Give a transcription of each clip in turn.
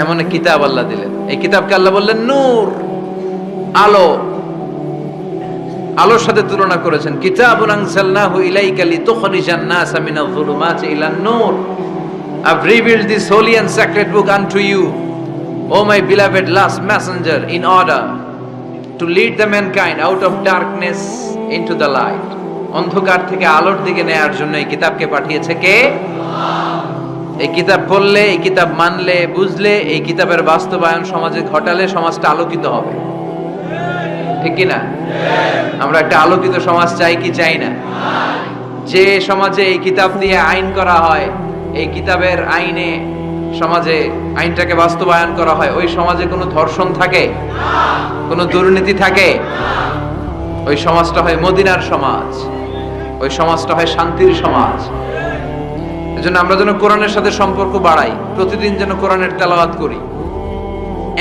এমন এক কিতাব আল্লাহ দিলেন। এই কিতাবকে আল্লাহ বললেন নূর, আলো। আলোর সাথে তুলনা করেছেন। কিতাবুন আনজালনাহু ইলাইকা লিতুখরিজান নাসা মিনাল যুলুমাতি ইলান নূর। I've revealed this holy and sacred book unto you, O my beloved last messenger, in order to lead the mankind out of darkness into the light. অন্ধকার থেকে আলোর দিকে নেয়ার জন্য এই কিতাবকে পাঠিয়েছে কে? এই কিতাব পড়লে, এই কিতাব মানলে, বুঝলে, এই কিতাবের বাস্তবায়ন সমাজে ঘটালে সমাজটা আলোকিত হবে। ঠিক কি না? আমরা একটা আলোকিত সমাজ চাই কি চাই না? যে সমাজে এই কিতাব দিয়ে আইন করা হয়, এই কিতাবের আইনে সমাজে আইনটাকে বাস্তবায়ন করা হয়, ওই সমাজে কোনো ধর্ষণ থাকে, কোনো দুর্নীতি থাকে? ওই সমাজটা হয় মদিনার সমাজ, ওই সমাজটা হয় শান্তির সমাজ। এজন্য আমরা যেন কোরআনের সাথে সম্পর্ক বাড়াই, প্রতিদিন যেন কোরআনের তেলাওয়াত করি,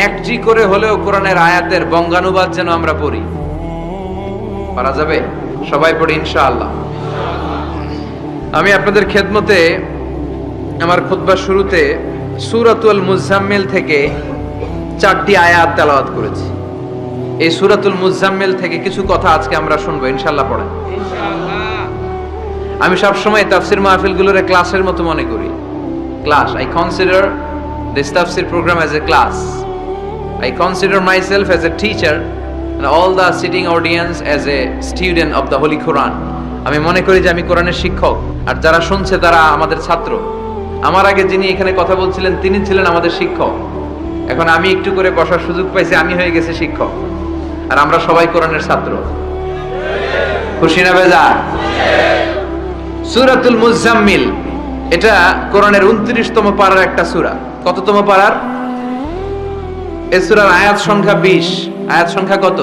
একজি করে হলেও কোরআনের আয়াতের বঙ্গানুবাদ যেন আমরা পড়ি। পারা যাবে? সবাই পড়ি ইনশাআল্লাহ। আমি আপনাদের খেদমতে আমার খুতবার শুরুতে সূরাতুল মুজাম্মিল থেকে 4টি আয়াত তেলাওয়াত করেছি। এই সূরাতুল মুজাম্মিল থেকে কিছু কথা আজকে আমরা শুনবো ইনশাআল্লাহ। পড়েন ইনশাআল্লাহ। আমি সব সময় তাফসীর মাহফিলগুলোর ক্লাসের মতো মনে করি। Class, I consider this tafsir program as a class. I consider myself as a teacher and all the sitting audience as a student of the Holy Quran. আমি মনে করি যে আমি কোরআনের শিক্ষক, আর যারা শুনছে তারা আমাদের ছাত্র। আমার আগে যিনি এখানে কথা বলছিলেন তিনি ছিলেন আমাদের শিক্ষক। এখন আমি একটু করে বসার সুযোগ পাইছি, আমি হয়ে গেছি শিক্ষক, আর আমরা সবাই কোরআনের ছাত্র। খুশি না বেজার? সূরাতুল মুজাম্মিল এটা কোরআনের 29তম পারার একটা সূরা। কততম পারার? এই সূরার আয়াত সংখ্যা 20। আয়াত সংখ্যা কত?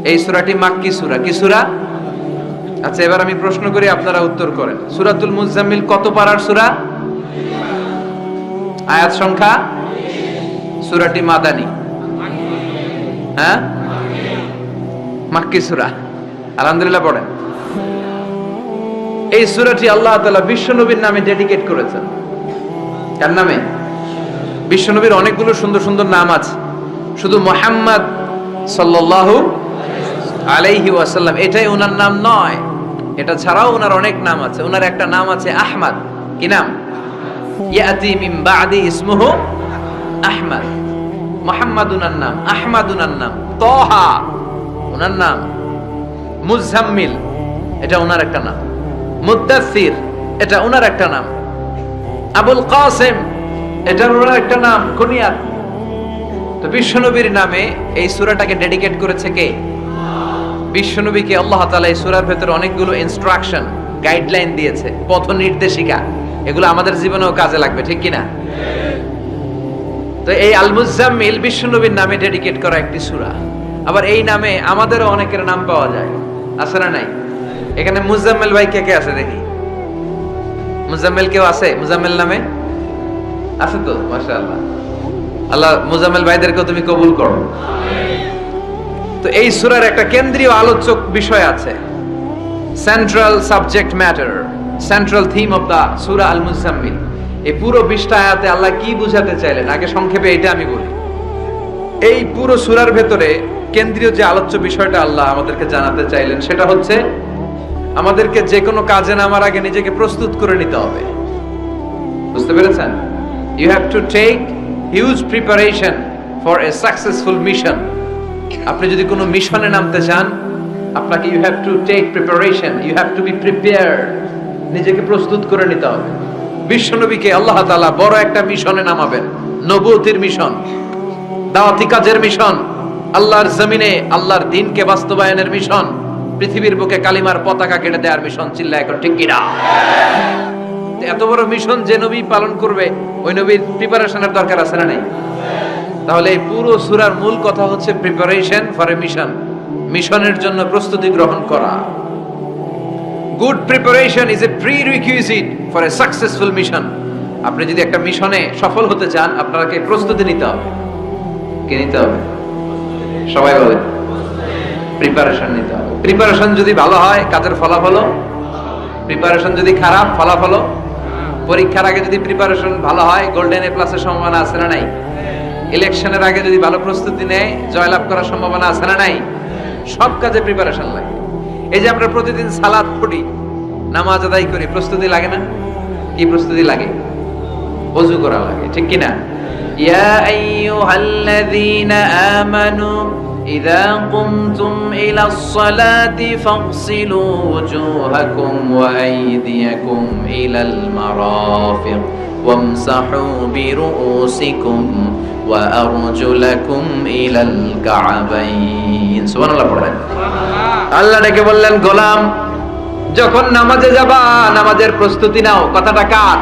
এই সূরাটি মাক্কি সূরা। কি সূরা? আচ্ছা, এবার আমি প্রশ্ন করি, আপনারা উত্তর করেন। সূরাতুল মুজাম্মিল কত পারার সূরা? আয়াত সংখ্যা? সূরাটি মাদানী? হ্যাঁ, মাক্কি সূরা। আলহামদুলিল্লাহ পড়েন। এই সূরাটি আল্লাহ তাআলা বিশ্বনবীর নামে ডেডিকেট করেছেন। কার নামে? বিশ্বনবীর অনেকগুলো সুন্দর সুন্দর নাম আছে, শুধু মুহাম্মদ সাল্লাল্লাহু আলাইহি ওয়াসাল্লাম এটাই ওনার নাম নয়, এটা ছাড়াও ওনার অনেক নাম আছে। ওনার একটা নাম আছে আহমদ। কি নাম? ইয়াতি মিন বাদি ইসমুহু আহমদ। মুহাম্মদ ওনার নাম, আহমদ ওনার নাম, তাহা ওনার নাম, মুজাম্মিল এটা ওনার একটা নাম, মুদ্দাসসির এটা ওনার একটা নাম, আবুল কাসেম এটা ওনার একটা নাম, কুনিয়াত। তো বিশ্বনবীর নামে এই সূরাটাকে ডেডিকেট করেছে কে? বিশ্বনবীকে আল্লাহ তাআলা এই সূরার ভেতরে অনেকগুলো ইনস্ট্রাকশন, গাইডলাইন দিয়েছে, পথ নির্দেশিকা। এগুলো আমাদের জীবনেও কাজে লাগবে, ঠিক কি না? তো এই আল মুজাম্মিল বিশ্বনবীর নামে ডেডিকেট করা একটি সূরা। আবার এই নামে আমাদেরও অনেকের নাম পাওয়া যায়, আছে না নাই? এখানে মুজাম্মিল ভাই কে কে আছে দেখি? মুজাম্মিল কেউ আছে মুজাম্মিল নামে? আছে তো, মাশাআল্লাহ। আল্লাহ মুজাম্মিল ভাইদেরকে তুমি কবুল করো। তো এই সূরার একটা কেন্দ্রীয় আলোচক বিষয় আছে, central subject matter, central theme of the Surah Al Muzzammil. এই পুরো 20টা আয়াতে আল্লাহ কি বুঝাতে চাইলেন আগে সংক্ষেপে এটা আমি বলি। এই পুরো সূরার ভেতরে কেন্দ্রীয় যে আলোচ্য বিষয়টা আল্লাহ আমাদেরকে জানাতে চাইলেন সেটা হচ্ছে আমাদেরকে যে কোনো কাজে নামার আগে নিজেকে প্রস্তুত করে নিতে হবে। বুঝতে পেরেছেন? You have to take huge preparation for a successful mission. আপনি যদি কোনো মিশনে নামতে চান, আপনাকে you have to take preparation, you have to be prepared. নিজেকে প্রস্তুত করে নিতে হবে। বিশ্বনবীকে আল্লাহ তাআলা বড় একটা মিশনে নামাবেন, নবুয়তির মিশন, দাওয়াতি কাজের মিশন, আল্লাহর জমিনে আল্লাহর দ্বীনকে বাস্তবায়নের মিশন, পৃথিবীর বুকে কালিমার পতাকা কেটে দেওয়ার মিশন। চিল্লায় এখন ঠিক কিনা? এত বড় মিশন যে নবী পালন করবে, ওই নবীর প্রিপারেশনের দরকার আছে না নাই? তাহলে এই পুরো সূরার মূল কথা হচ্ছে প্রিপারেশন ফর এ মিশন, মিশনের জন্য প্রস্তুতি গ্রহণ করা। Good preparation is a prerequisite for a successful mission. আপনি যদি একটা মিশনে সফল হতে চান, আপনাকে প্রস্তুতি নিতে হবে। কি নিতে হবে? সবাই বলে প্রিপারেশন নিতে হবে। প্রিপারেশন যদি ভালো হয় কাজের ফলাফল, প্রিপারেশন যদি খারাপ ফলাফল পরীক্ষার আগে যদি প্রিপারেশন ভালো হয় গোল্ডেন এ প্লাসের সম্ভাবনা আছে না নাই? ইলেকশনের আগে যদি ভালো প্রস্তুতি নেয় জয়লাভ করার সম্ভাবনা আছে না নাই? সব কাজে প্রিপারেশন লাগে। এই যে আমরা প্রতিদিন সালাত পড়ি, নামাজ আদায় করি, প্রস্তুতি লাগে না? কি প্রস্তুতি লাগে? ওযু করা লাগে, ঠিক কি না? ইয়া আইয়ুহাল্লাযীনা আমানু ইযা কুমতুম ইলাস সালাতি ফাগসিলু ওয়ুজুহাকুম ওয়া আইদিয়াকুম ইলাল মারাফিক ওয়ামসাহু বিরুউসিকুম ওয়া আরজুলাকুম ইলাল কা'বাইন। সুবহানাল্লাহ পড়েন। আল্লাহ ডেকে বললেন, গোলাম যখন নামাজে যাবা নামাজের প্রস্তুতি নাও। কথাটা কার?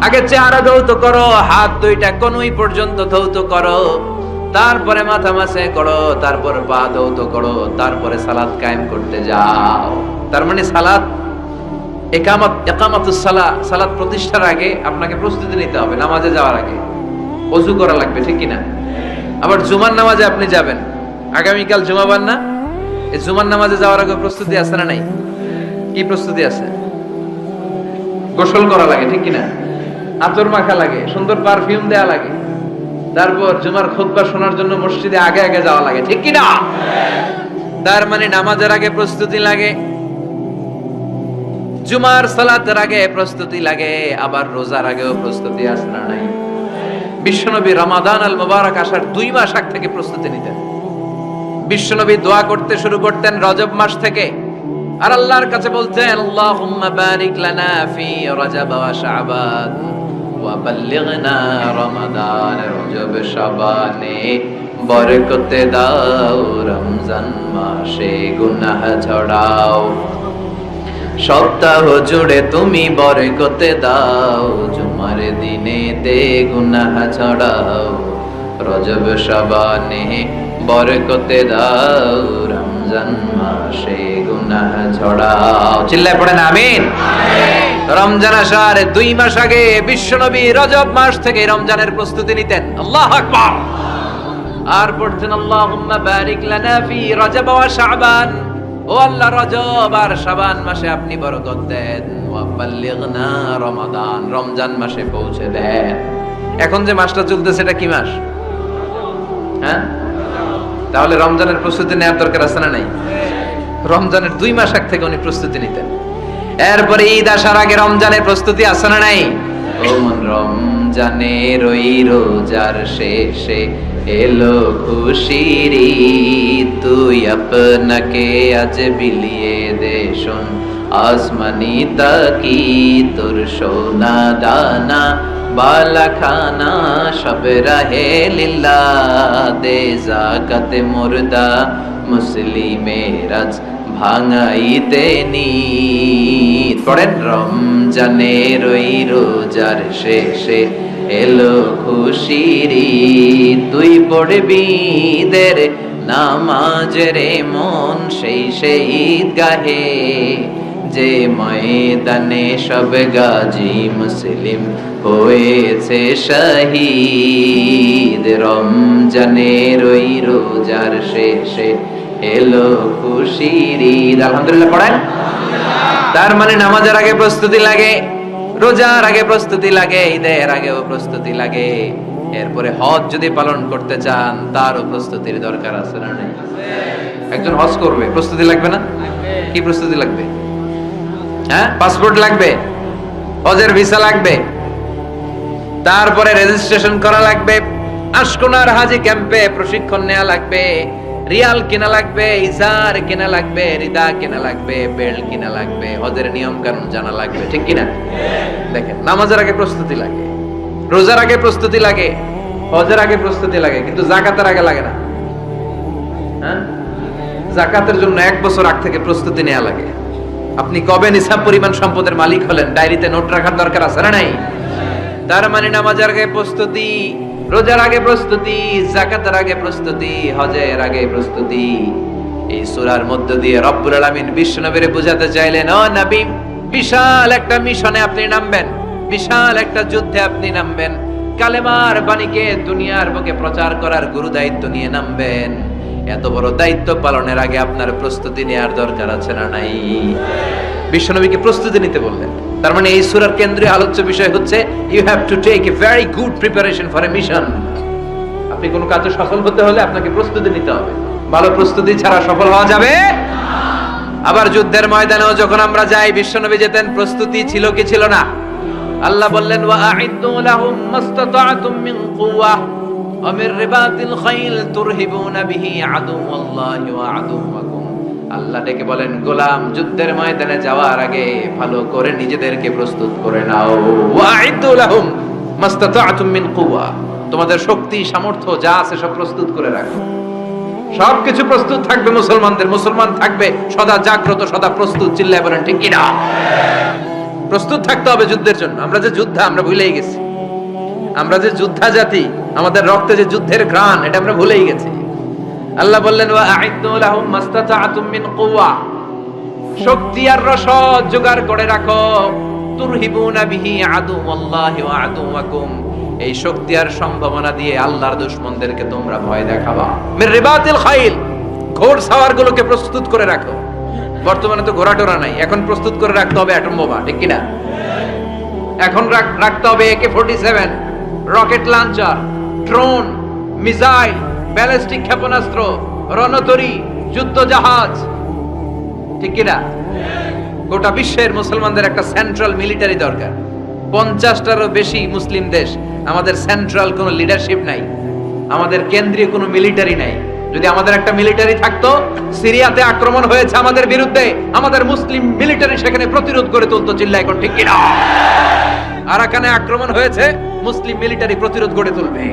আগে চেহারা ধৌত করো, হাত দুইটা কনুই পর্যন্ত ধৌত করো, তারপরে মাথা মাসে করো, তারপর পা ধৌত করো, তারপরে সালাত কায়েম করতে যাও। তার মানে সালাত ইকামাতুস সালাত প্রতিষ্ঠার আগে আপনাকে প্রস্তুতি নিতে হবে। নামাজে যাওয়ার আগে ওযু করা লাগবে, ঠিক কি না? আবার জুমার নামাজে আপনি যাবেন, আগামীকাল জুমাবার না? এই জুমার নামাজে যাওয়ার আগে প্রস্তুতি আছে না নাই? কি প্রস্তুতি আছে? গোসল করা লাগে, ঠিক কি না? আতর মাখা লাগে, সুন্দর পারফিউম দেয়া লাগে, তারপর জুমার খুতবা শোনার জন্য মসজিদে আগে আগে যাওয়া লাগে, ঠিক কি না? তার মানে নামাজের আগে প্রস্তুতি লাগে, জুমার সালাতের আগে প্রস্তুতি লাগে, আবার রোজার আগেও প্রস্তুতি আছে না নাই? বিশ্বনবী রমাদান আল মুবারক আসার 2 মাস আগ থেকে প্রস্তুতি নিতেন। বিশ্বনবী দোয়া করতে শুরু করতেন রজব মাস থেকে, আর আল্লাহর কাছে বলতেন, আল্লাহুম্মা বারিক লানা ফি রজব ওয়া শাবান ওয়া বাল্লিগনা রমাদান। রজব শাবানে বরকতে দাও, রমজান মাসে গুনাহ ঝরাও, সপ্তাহ জুড়ে তুমি বরকতে দাও, জুমার দিনে তে গুনাহ ঝরাও, রজব শাবানে বরকতে দাও, রমজান মাসে গুনাহ ঝরাও। চিল্লায় পড়েন আমিন। রমজান আসার 2 মাস আগে বিশ্বনবী রজব মাস থেকে রমজানের প্রস্তুতি নিতেন। আল্লাহু আকবার। আর পড়তেন, আল্লাহুম্মা বারিক লানা ফি রজব ওয়া শাবান। ও আল্লাহ, রজব আর শাবান মাসে আপনি বরকত দেন, ওয়া বাল্লিগনা রমাদান, রমজান মাসে পৌঁছে দেন। এখন যে মাসটা চলতেছে এটা কি মাস? হ্যাঁ, তাহলে রমজানের প্রস্তুতি নেওয়ার দরকার আছে না নাই? রমজানের 2 মাস আগ থেকে উনি প্রস্তুতি নিতেন। এরপরে ঈদ আসার আগে রমজানের প্রস্তুতি আছে না নাই? রমজানের ওই রোজার শেষে এলো খুশির ঈদ, তুই আপনাকে আজ বিলিয়ে দে শোন আসমানি তাকি, তোর সোনা দানা বালা খানা সব রাহে লিল্লাহ, দে যাকাতে মুর্দা মুসলিমের আজ ভাঙাইতে নিদ। পড়েন, রমজানের ওই রোজার শেষে এলো খুশির ঈদ, তুই পড়বি ঈদের নামাজ রে মন সেই ঈদ গাহে, যে ময়দানে সব গাজী মুসলিম হয়েছে শহীদ। রমজানের ওই রোজার শেষে এলো খুশির ঈদ। আলহামদুলিল্লাহ পড়েন। তার মানে নামাজের আগে প্রস্তুতি লাগে, রোজার আগে প্রস্তুতি লাগে, ঈদের আগেও প্রস্তুতি লাগে। এরপরে হজ যদি পালন করতে চান তারও প্রস্তুতির দরকার আছে না নাই? একজন হজ করবে, প্রস্তুতি লাগবে না? কি প্রস্তুতি লাগবে? হ্যাঁ, পাসপোর্ট লাগবে, হজের ভিসা লাগবে, তারপরে রেজিস্ট্রেশন করা লাগবে, আশকোনার হাজি ক্যাম্পে প্রশিক্ষণ নেওয়া লাগবে, রিয়াল কিনা লাগবে, ইজার কিনা লাগবে, রিদা কিনা লাগবে, বেল্ট কিনা লাগবে, হজের নিয়ম কানুন জানা লাগবে, ঠিক কিনা? দেখেন, নামাজের আগে প্রস্তুতি লাগে, রোজার আগে প্রস্তুতি লাগে, হজের আগে প্রস্তুতি লাগে, কিন্তু যাকাতের আগে লাগে না। হ্যাঁ, যাকাতের জন্য 1 বছর আগ থেকে প্রস্তুতি নেওয়া লাগে। আপনি কবে নিসাব পরিমাণ সম্পদের মালিক হলেন ডায়েরিতে নোট রাখার দরকার আছে না নাই? তার মানে নামাজের আগে প্রস্তুতি, রোজার আগে প্রস্তুতি, যাকাতের আগে প্রস্তুতি, হজের আগে প্রস্তুতি। এই সূরার মধ্য দিয়ে রব্বুল আলামিন বিশ্বনবীরে বোঝাতে চাইলেন, ও নবী, বিশাল একটা মিশনে আপনি নামবেন, বিশাল একটা যুদ্ধে আপনি নামবেন, কালেমার বাণীকে দুনিয়ার বুকে প্রচার করার গুরু দায়িত্ব নিয়ে নামবেন। এত বড় দায়িত্ব পালনের আগে আপনার প্রস্তুতি নেওয়ার দরকার আছে না নাই? বিশ্বনবীকে প্রস্তুতি নিতে বললেন। তার মানে এই সূরার কেন্দ্রীয় আলোচ্য বিষয় হচ্ছে you have to take a very good preparation for a mission. আপনি কোন কাজে সফল হতে হলে আপনাকে প্রস্তুতি নিতে হবে, ভালো প্রস্তুতি ছাড়া সফল হওয়া যাবে না। আবার যুদ্ধের ময়দানেও যখন আমরা যাই, বিশ্বনবী যেতেন, প্রস্তুতি ছিল কি ছিল না? আল্লাহ বললেন ওয়া আ'ইদ্দু লাহুম মাসতাতা'তুম মিন কুওয়া ওয়া মির রিবাতিল খাইল তুরহিবুনা বিহি আদুওয়াল্লাহি ওয়া আদুওয়াকুম। আল্লাহ ডেকে বলেন, গোলাম, যুদ্ধের ময়দানে যাওয়ার আগে ভালো করে নিজেদেরকে প্রস্তুত করে নাও। ওয়া আ'ইদ্দু লাহুম মাসতাতা'তুম মিন কুওয়া, তোমাদের শক্তি সামর্থ্য যা আছে সব প্রস্তুত করে রাখো। সবকিছু প্রস্তুত থাকবে মুসলমানদের, মুসলমান থাকবে সদা জাগ্রত, সদা প্রস্তুত। চিল্লায় বলেন ঠিক কিনা? প্রস্তুত থাকতে হবে যুদ্ধের জন্য। আমরা যে যোদ্ধা, আমরা ভুলেই গেছি। আমরা যে যোদ্ধা জাতি, আমাদের রক্তে যে যুদ্ধের ঘ্রাণ, এটা আমরা ভুলেই গেছি। আল্লাহ বললেন ওয়া আ'ইদ্দু লাহুম মাসতাতা'তুম মিন কুওয়া, শক্তি আর রসদ জোগাড় করে রাখো। তুরহিবুনা বিহি আদুওয়াল্লাহি ওয়া আদুওয়াকুম, এই শক্তি আর সম্ভাবনা দিয়ে আল্লাহর দুশমনদেরকে তোমরা ভয় দেখাবা। মির রিবাতিল খাইল, ঘোড় সাওয়ারগুলোকে প্রস্তুত করে রাখো। বর্তমানে তো ঘোড়া টোরা নাই, এখন প্রস্তুত করে রাখতে হবে অ্যাটম বোমা, ঠিক কিনা? এখন রাখতে হবে AK-47, rocket launcher, drone, missile, ballistic ক্ষেপণাস্ত্র, রণতরী, যুদ্ধ জাহাজ, ঠিক কিনা? গোটা বিশ্বের মুসলমানদের একটা সেন্ট্রাল মিলিটারি দরকার। 50টারও বেশি মুসলিম দেশ, আমাদের সেন্ট্রাল কোনো লিডারশিপ নাই, আমাদের কেন্দ্রীয় কোনো মিলিটারি নাই। যদি আমাদের একটা মিলিটারি থাকতো, সিরিয়াতে আক্রমণ হয়েছে আমাদের বিরুদ্ধে, আমাদের মুসলিম মিলিটারি সেখানে প্রতিরোধ করে তুলতো। চিল্লায় এখন ঠিক কিনা? আরাকানে আক্রমণ হয়েছে, মুসলিম মিলিটারি প্রতিরোধ গড়ে তুলবে।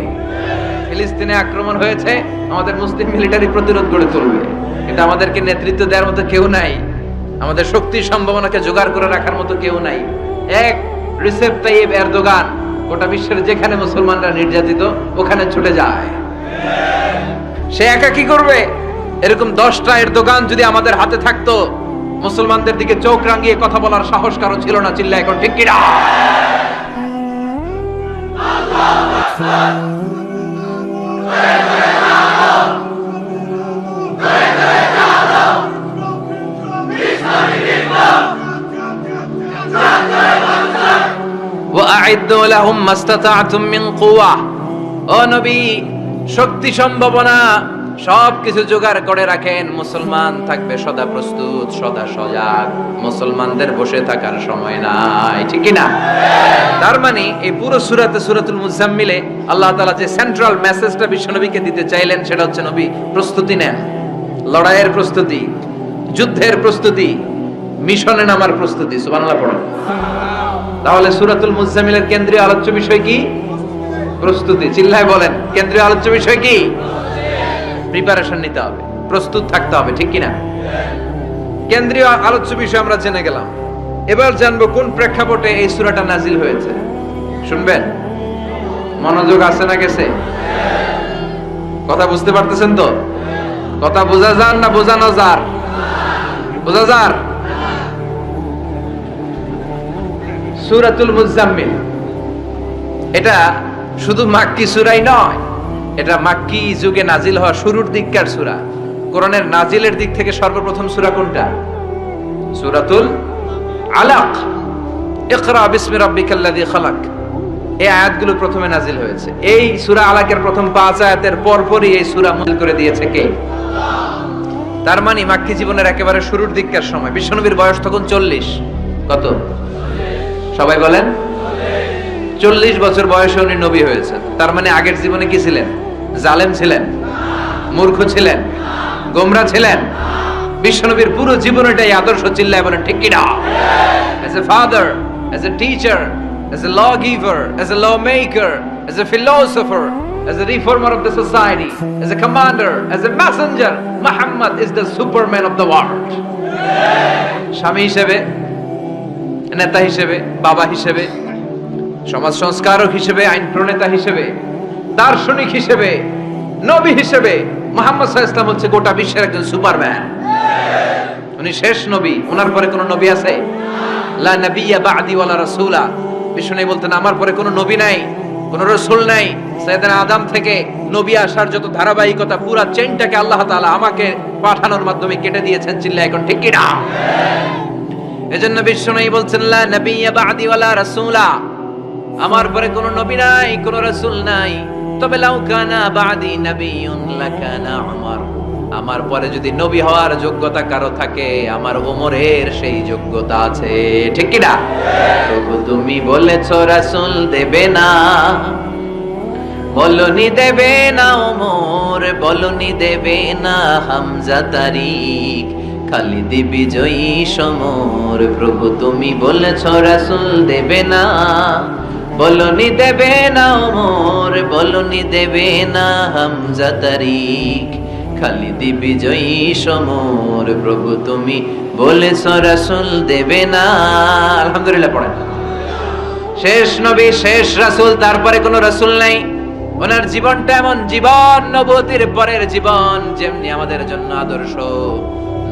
ফিলিস্তিনে আক্রমণ হয়েছে, আমাদের মুসলিম মিলিটারি প্রতিরোধ গড়ে তুলবে। কিন্তু আমাদেরকে নেতৃত্ব দেওয়ার মতো কেউ নাই, আমাদের শক্তি সম্ভাবনাকে জোগাড় করে রাখার মতো কেউ নাই। এক রিসেপ তাইয়েব এরদোগান গোটা বিশ্বের যেখানে মুসলমানরা নির্যাতিত ওখানে ছুটে যায়। সে একা কি করবে? এরকম 10টা এরদোগান যদি আমাদের হাতে থাকতো, মুসলমানদের দিকে চোখ রাঙিয়ে কথা বলার সাহস কারো ছিল না। চিল্লায় এখন ঠিক কিনা? وَأَعِدُّوا لَهُمْ مَا اسْتَطَعْتُم مِّن قُوَّةٍ, ও নবী, শক্তি সম্ভাবনা সবকিছু জোগাড় করে রাখেন। মুসলমান থাকবে সদা প্রস্তুত, সদা সজাগ। মুসলমানদের বসে থাকার সময় নাই, ঠিক কি না? তার মানে এই পুরো সূরাতে, সূরাতুল মুজাম্মিলে আল্লাহ তাআলা যে সেন্ট্রাল মেসেজটা বিশ্বনবীকে দিতে চাইলেন সেটা হচ্ছে, নবী প্রস্তুতি নেন। লড়াইয়ের প্রস্তুতি, যুদ্ধের প্রস্তুতি, মিশনে নামার প্রস্তুতি। সুবহানাল্লাহ পড়ুন। তাহলে সূরাতুল মুজাম্মিলের কেন্দ্রীয় আলোচ্য বিষয় কি? প্রস্তুতি। চিল্লায় বলেন, কেন্দ্রীয় আলোচ্য বিষয় কি? প্রিপারেশন নিতে হবে, প্রস্তুত থাকতে হবে, ঠিক কিনা? কেন্দ্রীয় আলোচ্য বিষয় আমরা জেনে গেলাম। এবার জানবো কোন প্রেক্ষাপটে এই সূরাটা নাজিল হয়েছে। শুনবেন? মনোযোগ আছে না গেছে? কথা বুঝতে পারতেছেন তো? কথা বোঝা যান না বোঝানো যার? বোঝা যার? সূরাতুল মুজাম্মিল এটা শুধু মাক্কি সূরাই নয়, এটা মাক্কি যুগে নাজিল হওয়া শুরুর দিককার সূরা। কোরআনের নাজিলের দিক থেকে সর্বপ্রথম সূরা কোনটা? সূরাতুল আলাক। ইকরা বিসমি রাব্বিকাল্লাযী খালাক, এই আয়াতগুলো প্রথমে নাজিল হয়েছে। এই সূরা আলাকের প্রথম 5 আয়াতের পরপরই এই সূরা নাজিল করে দিয়েছে কে? তার মানে মাক্কি জীবনের একেবারে শুরুর দিককার সময়। বিশ্বনবীর বয়স তখন 40। কত? সবাই বলেন। 40 বছর বয়সে উনি নবী হয়েছেন। তার মানে আগের জীবনে কি ছিলেন? জালেম ছিলেন, মূর্খ ছিলেন, গোমরা ছিলেন। বিশ্বনবীর পুরো জীবনটাই আদর্শ। চিল্লায় বলেন ঠিক কিনা? As a father, as a teacher, as a lawgiver, as a lawmaker, as a philosopher, as a reformer of the society, as a commander, as a messenger, Muhammad is the superman of the world. স্বামী হিসেবে, নেতা হিসেবে, বাবা হিসেবে, সমাজ সংস্কারক হিসেবে, আইন প্রণেতা হিসেবে, দার্শনিক হিসেবে, নবী হিসেবে মুহাম্মদ সাল্লাল্লাহু আলাইহি ওয়াসাল্লাম হচ্ছে গোটা বিশ্বের একজন সুপারম্যান। উনি শেষ নবী। ওনার পরে কোনো নবী আছে? লা নাবিয়্যা বা'দি ওয়ালা রাসূলা। বিষ্ণু বলতেন, আমার পরে কোনো নবী নাই, কোনো রাসূল নাই। সাইয়েদনা আদম থেকে নবী আসার যত ধারাবাহিকতা, পুরো চেইনটাকে আল্লাহ তাআলা আমাকে পাঠানোর মাধ্যমে কেটে দিয়েছেন। চিল্লায় এখন ঠিক কি না? এজন্য বিশ্বনবী বলছেন লা নাবিয়্যা বা'দি ওয়ালা রাসূলা, আমার পরে কোনো নবী নাই, কোনো রাসূল নাই। তবে লাউ কানা বা'দি নাবিয়্যুন লাকানা উমর, আমার পরে যদি নবী হওয়ার যোগ্যতা কারো থাকে, আমার ওমরের সেই যোগ্যতা আছে। ঠিক কি না? তবু তুমি বলেছো রাসূল দেবে না, বলনি দেবে না ওমর, বলনি দেবে না হামজা তারিক, খালিদ বিজয়ী সমর। প্রভু তুমি বলেছো রাসূল দেবে না, বলনি দেবে না ওমর, বলনি দেবে না হামজা তারিক, খালিদ বিজয়ী সমর। প্রভু তুমি বলেছো রাসূল দেবে না। আলহামদুলিল্লাহ পড়েন। শেষ নবী, শেষ রাসূল, তারপরে কোনো রাসূল নাই। ওনার জীবনটা এমন জীবন, নবুয়তের পরের জীবন যেমনি আমাদের জন্য আদর্শ,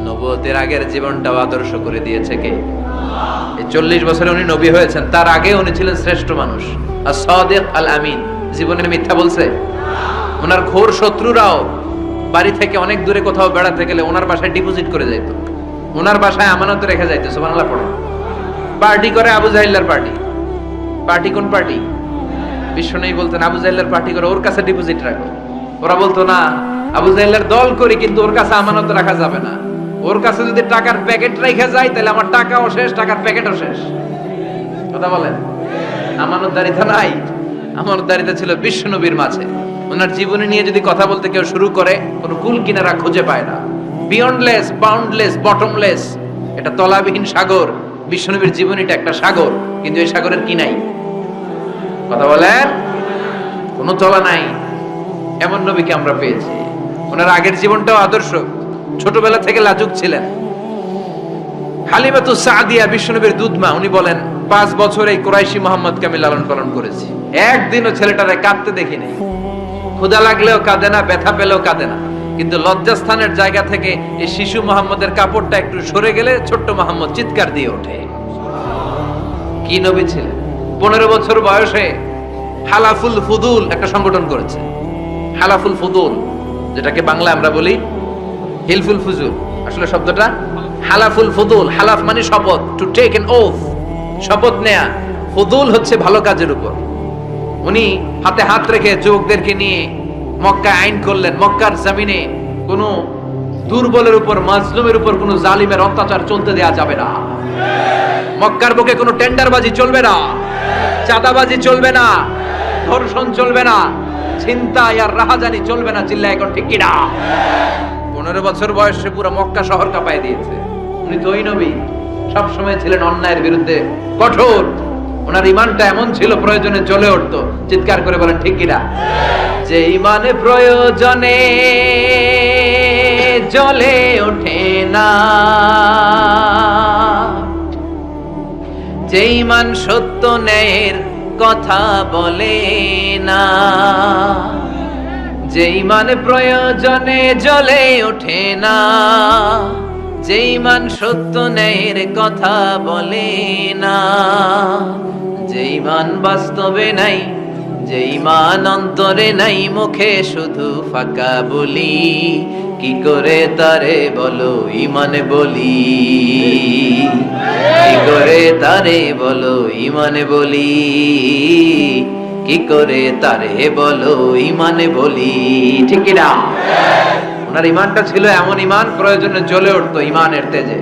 নবুয়তের আগের জীবনটাও আদর্শ করে দিয়েছে কে? এই 40 বছরে উনি নবী হয়েছেন, তার আগে উনি ছিলেন শ্রেষ্ঠ মানুষ, as-সাদিক আল-আমিন। জীবনে মিথ্যা বলছে? ওনার ঘোর শত্রুরাও বাড়ি থেকে অনেক দূরে কোথাও বেড়াতে গেলে ওনার বাসায় ডিপোজিট করে যাইতো, ওনার বাসায় আমানত রেখে যাইতো। সুবহানাল্লাহ পড়ে। পার্টি করে আবু জাহিল্লার পার্টি। পার্টি কোন পার্টি? বিশ্বনবী বলতেন আবু জাহিল্লার পার্টি করে ওর কাছে ডিপোজিট রাখো। ওরা বলতো না, আবু জাহিল্লার দল করি কিন্তু ওর কাছে আমানত রাখা যাবে না। ওর কাছে যদি টাকার প্যাকেট রেখে যায় তাহলে আমার টাকাও শেষ, টাকার প্যাকেটও শেষ। কথা বলেন, আমানতদারিতা নাই। আমানতদারিতা ছিল বিশ্বনবীর মাঝে। ওনার জীবনী নিয়ে যদি কথা বলতে কেউ শুরু করে, কোনো কুল কিনারা খুঁজে পায় না। বিয়ন্ডলেস, বাউন্ডলেস, বটমলেস, এটা তলাবিহীন সাগর। বিশ্বনবীর জীবনীটা একটা সাগর, কিন্তু এই সাগরের কি নাই? কথা বলেন, কোনো তলা নাই। এমন নবীকে আমরা পেয়েছি। ওনার আগের জীবনটাও আদর্শ। ছোটবেলা থেকে লাজুক ছিলেন। হালিমাতুস সাদিয়া বিশ্বনবীর দুধমা, উনি বলেন 5 বছর এই কুরাইশি মুহাম্মদকে আমি লালন পালন করেছি, একদিনও ছেলেটারে কাঁদতে দেখি নাই। ক্ষুধা লাগলেও কাঁদে না, ব্যথা পেলেও কাঁদে না। কিন্তু লজ্জাস্থানের জায়গা থেকে এই শিশু মুহাম্মদের কাপড়টা একটু সরে গেলে ছোট্ট মুহাম্মদ চিৎকার দিয়ে ওঠে। কি নবী ছিলেন! 15 বছর বয়সে হালাফুল ফুদুল একটা সংগঠন করেছে। হালাফুল ফুদুল, যেটাকে বাংলা আমরা বলি হিলফুল ফুজুল, আসলে শব্দটা হালাফুল ফুদুল। হালাফ মানে শপথ, টু টেক অ্যান ওথ, শপথ নেয়া। ফুদুল হচ্ছে ভালো কাজের উপর। উনি হাতে হাত রেখে যুবকদেরকে নিয়ে মক্কায় আইন করলেন, মক্কার জমিনে কোনো দুর্বলের উপর, মাজলুমের উপর কোনো জালিমের অত্যাচার চলতে দেয়া যাবে না। মক্কার বুকে কোনো টেন্ডারবাজি চলবে না, চাঁদাবাজি চলবে না, ধর্ষণ চলবে না, ছিনতাই আর রাহাজানি চলবে না। চিল্লায় এখন ঠিক কিনা? 15 বছর বয়সে পুরো মক্কা শহর কাঁপায় দিয়েছে। উনি তো ওই নবী, সবসময় ছিলেন অন্যায়ের বিরুদ্ধে কঠোর। ওনার ইমানটা এমন ছিল, প্রয়োজনে জ্বলে উঠতো। চিৎকার করে বলেন ঠিক কিনা? যে ইমানে প্রয়োজনে জ্বলে ওঠে না, যে ইমান সত্য ন্যায়ের কথা বলে না, যে ইমান প্রয়োজনে জ্বলে ওঠে না, যে ইমান সত্য ন্যায়ের কথা বলে না, যে ইমান বাস্তবে নাই, যে ইমান অন্তরে নাই, মুখে শুধু ফাঁকা বলি, কি করে তারে বলো ইমানে বলি, কি করে তারে বলো ইমানে বলি, কি করে তারে বলো ইমানে বলি। ঠিক কি না? ওনার ইমানটা ছিল এমন ইমান, প্রয়োজনে জ্বলে উঠতো ইমানের তেজে।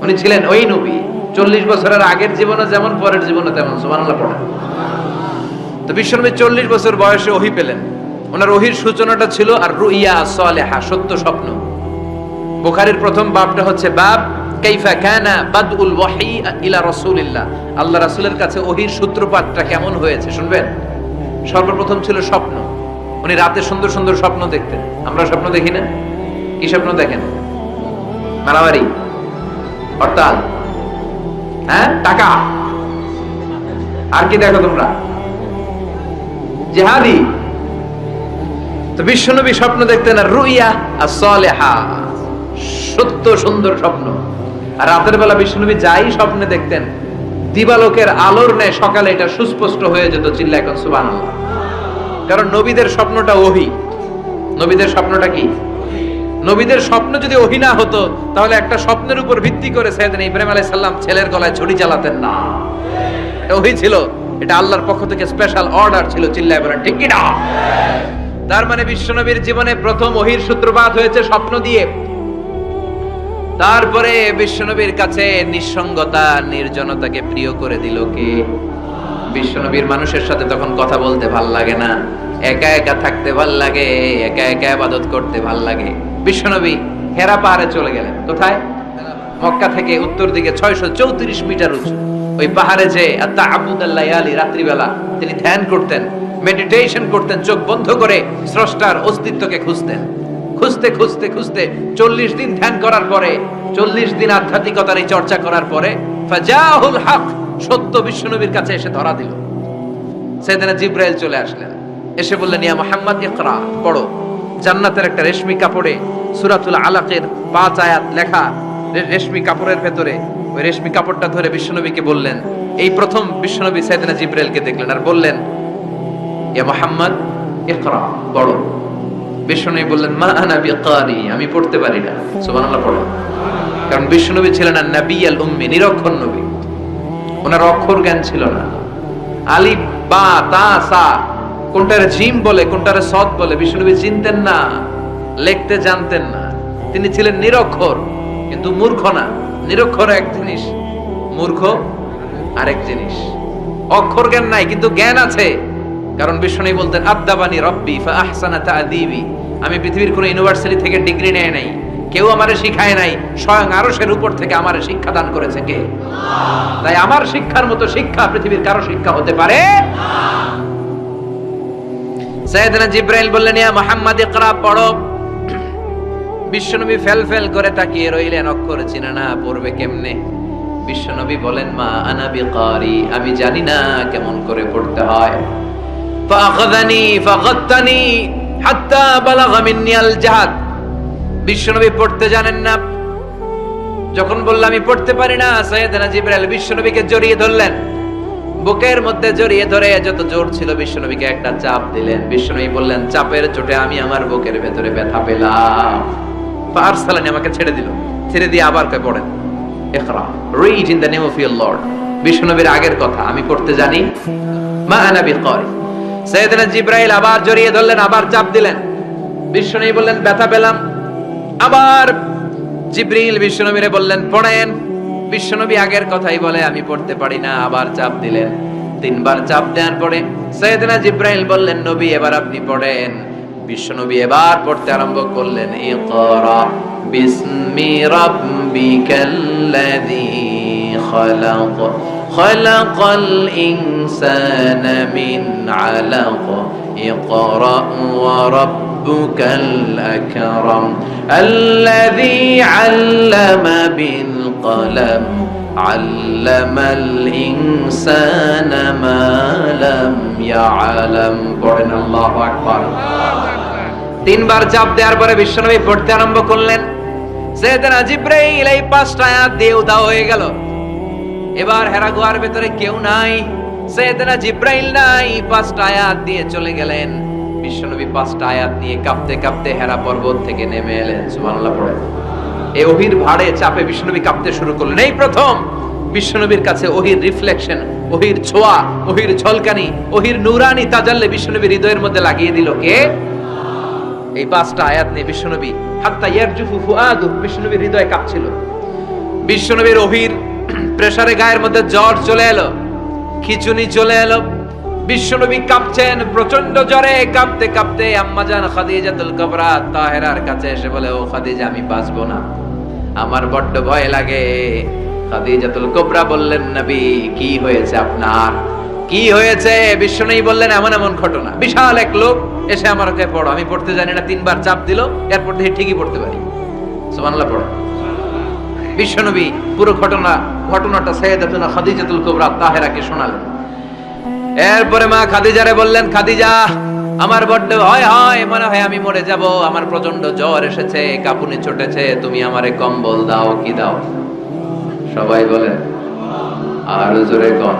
উনি ছিলেন ওই নবী। 40 বছরের আগের জীবনে যেমন, পরের জীবনে তেমন। সুবহানাল্লাহ পড়েন। তো বিশ্বনবী 40 বছর বয়সে ওহী পেলেন। ওনার ওহীর সূচনাটা ছিল আর রুইয়া সালেহা, সত্য স্বপ্ন। বুখারীর প্রথম বাবটা হচ্ছে বাব কাইফা কানা বাদউল ওয়াহী ইলা রাসূলিল্লাহ। আল্লাহ রাসূলের কাছে ওহীর সূত্রপাতটা কেমন হয়েছে শুনবেন। সর্বপ্রথম ছিল স্বপ্ন। উনি রাতে সুন্দর সুন্দর স্বপ্ন দেখতেন। আমরা স্বপ্ন দেখি না? কি স্বপ্ন দেখেন? মারামারি, হরতাল, হ্যাঁ, টাকা। আর কি দেখো তোমরা? জিহাদি। তো বিশ্বনবী স্বপ্ন দেখতেন আর রুইয়া as-সালেহা, সত্য সুন্দর স্বপ্ন। আর রাতের বেলা বিশ্বনবী যাই স্বপ্নে দেখতেন, দিবালোকের আলোর ন্যায় সকালে এটা সুস্পষ্ট হয়ে যেত। চিল্লায় এখন সুবহানাল্লাহ। কারণ নবীদের স্বপ্নটা ওহী। নবীদের স্বপ্নটা কি? নবীদের স্বপ্ন যদি ওহী না হতো তাহলে একটা স্বপ্নের উপর ভিত্তি করে সাইয়েদনা ইব্রাহিম আলাইহিস সালাম ছেলের গলায় ছুরি চালাতেন না। এটা ওহী ছিল, এটা আল্লাহর পক্ষ থেকে স্পেশাল অর্ডার ছিল। চিল্লায় বলেন ঠিক কি না? তার মানে বিশ্বনবীর জীবনে প্রথম ওহীর সূত্রপাত হয়েছে স্বপ্ন দিয়ে। তারপরে বিশ্বনবীর কাছে নিঃসঙ্গতা নির্জনতাকে প্রিয় করে দিল কে? বিশ্বনবীর মানুষের সাথে তখন কথা বলতে ভাল লাগে না, একা একা থাকতে ভাল লাগে, একা একা ইবাদত করতে ভাল লাগে। বিশ্বনবী হেরা পাহাড়ে চলে গেলেন। কোথায়? মক্কা থেকে উত্তর দিকে 634 মিটার উঁচু ওই পাহাড়ে যে তাআব্বুদাল লায়ালি, রাত্রিবেলা তিনি ধ্যান করতেন, মেডিটেশন করতেন, চোখ বন্ধ করে স্রষ্টার অস্তিত্বকে খুঁজতেন। খুঁজতে খুঁজতে খুঁজতে 40 দিন ধ্যান করার পরে, 40 দিন আধ্যাত্মিকতার এই চর্চা করার পরে ফাজাহুল হক, সত্য বিশ্বনবীর কাছে এসে ধরা দিল। সাইয়েদনা জিবরাইল চলে আসলেন, এসে বললেন ইয়া মুহাম্মদ ইকরা, পড়ো। জান্নাতের একটা রেশমি কাপড়ে সূরাতুল আলাকের 5 আয়াত লেখা, রেশমি কাপড়ের ভেতরে ওই রেশমি কাপড়টা ধরে বিশ্বনবীকে বললেন। এই প্রথম বিশ্বনবী সাইয়েদনা জিবরাইলকে দেখলেন আর বললেন ইয়া মুহাম্মদ ইকরা, পড়ো। বিশ্বনবী বললেন মা আনা বিকারি, আমি পড়তে পারি না। সুবহানাল্লাহ পড়ো। কারণ বিশ্বনবী ছিলেন নবিয়াল উম্মি, নিরক্ষর নবী, ওনার অক্ষর জ্ঞান ছিল না। আলিফ বা তা সা কোনটারে জিম বলে কোনটারে সদ বলে বিশ্বনবী চিনতেন না, লিখতে জানতেন না। তিনি ছিলেন নিরক্ষর, কিন্তু মূর্খ না। নিরক্ষর এক জিনিস, মূর্খ আরেক জিনিস। অক্ষর জ্ঞান নাই কিন্তু জ্ঞান আছে। কারণ বিশ্বনবী বলতেন আদাবানি রব্বি ফা আহসানা তা'দীবি, আমি পৃথিবীর কোন ইউনিভার্সিটি থেকে ডিগ্রি নেয় নাই, কেউ আমারে শিখায় নাই, স্বয়ং আরশের উপর থেকে আমারে শিক্ষা দান করেছে কে? তাই আমার শিক্ষার মতো শিক্ষা পৃথিবীর কারো শিক্ষা হতে পারে না। সাইয়েদনা জিবরাইল বললেন ইয়া মুহাম্মদ ইকরা, পড়ো। বিশ্বনবী ফেল করে তাকিয়ে রইলেন, অক্ষর চিনা না, পড়বে কেমনে? বিশ্বনবী বলেন মা আনা বিকারি, আমি জানি না কেমন করে পড়তে হয়। ফাআখাযানি ফাগাত্তানি হাত্তা বালাগা মিন্নি আল জাহাদ, বিশ্বনবী পড়তে জানেন না। যখন বললাম আমি পড়তে পারি না, সাইয়েদনা জিবরাইল বিশ্বনবীকে জড়িয়ে ধরলেন, বুকের মধ্যে জড়িয়ে ধরে যত জোর ছিল বিশ্বনবীকে একটা চাপ দিলেন। বিশ্বনবী বললেন চাপের চোটে আমি আমার বুকের ভেতরে ব্যথা পেলাম। ফারসালানি, আমাকে ছেড়ে দিল। ছেড়ে দিয়ে আবার কয় পড়েন ইকরা, read in the name of your lord. বিশ্বনবীর আগের কথা, আমি পড়তে জানি, মা আনা বিকারি। সাইয়েদনা জিবরাইল আবার জড়িয়ে ধরলেন, আবার চাপ দিলেন। বিশ্বনবী বললেন ব্যথা পেলাম। আবার জিবরিল বিশ্বনবীরে বললেন পড়েন। বিশ্বনবী আগের কথাই বলে আমি পড়তে পারি না, আবার চাপ দিলেন। 3 বার চাপ দেওয়ার পরে সাইয়েদনা জিবরাইল বললেন নবী এবার আপনি পড়েন। বিশ্বনবী এবার পড়তে আরম্ভ করলেন ইকরা বিসমি রাব্বিকাল্লাযী খালাক খালাকাল ইনসানা মিন আলাক ইকরা ওয়া রাব্বুকাল আকরাম আল্লাযী আল্লামা বিল কলম আল্লামাল ইনসানা মা লাম ইয়ালাম। পড়েন আল্লাহু আকবার। 3 বার চাপ দেওয়ার পরে বিশ্বনবী পড়তে আরম্ভ করলেন। সাইয়েদনা জিবরাইল এই 5টা আয়াত দিয়ে উধাও হয়ে গেল। এবার হেরা গুহার ভেতরে কেউ নাই, সাইয়েদনা জিবরাইল নাই, 5টা আয়াত দিয়ে চলে গেলেন। বিশ্বনবী 5টা আয়াত নিয়ে কাঁপতে কাঁপতে হেরা পর্বত থেকে নেমে এলেন। সুবহানাল্লাহ পড়েন। এই ওহীর ভাড়ে চাপে বিশ্বনবী কাঁপতে শুরু করলেন। এই প্রথম বিশ্বনবীর কাছে ওহীর রিফ্লেকশন, ওহীর ছোঁয়া, ওহীর ঝলকানি, ওহীর নূরানি তাজাল্লি বিশ্বনবীর হৃদয়ের মধ্যে লাগিয়ে দিল কে? এই 5টা আয়াত নিয়ে বিশ্বনবী হাত্তা ইয়ারজুফু ফুআদু, বিশ্বনবীর হৃদয় কাঁপছিল। বিশ্বনবীর ওহীর প্রেসারে গায়ের মধ্যে জ্বর চলে এলো, খিচুনি চলে এলো। বিশ্বনবী কাঁপছেন প্রচন্ড জ্বরে। কাঁপতে কাঁপতে আম্মাজান খাদিজাতুল কুবরা তাহেরার কাছে এসে বলে ও খাদিজা আমি বাঁচবো না, আমার বড্ড ভয় লাগে। খাদিজাতুল কুবরা বললেন নবী কি হয়েছে আপনার, কি হয়েছে? বিশ্বনবী বললেন এমন এমন ঘটনা। বিশাল এক লোক এসে আমার কাছে পড়ো, আমি পড়তে জানি না, 3 বার চাপ দিল, এরপর থেকে ঠিকই পড়তে পারি। সুবহানাল্লাহ পড়ো। বিশ্বনবী পুরো ঘটনাটা সাইয়েদাতুনা খাদিজাতুল কুবরা তাহেরাকে শোনালেন। এরপরে মা খাদিজারে বললেন খাদিজা আমার বড্ড ভয় হয়, মনে হয় আমি মরে যাব, আমার প্রচন্ড জ্বর এসেছে, কাঁপুনি ছুটেছে, তুমি আমারে কম্বল দাও। কি দাও? সবাই বলেন আর জোরে কোন,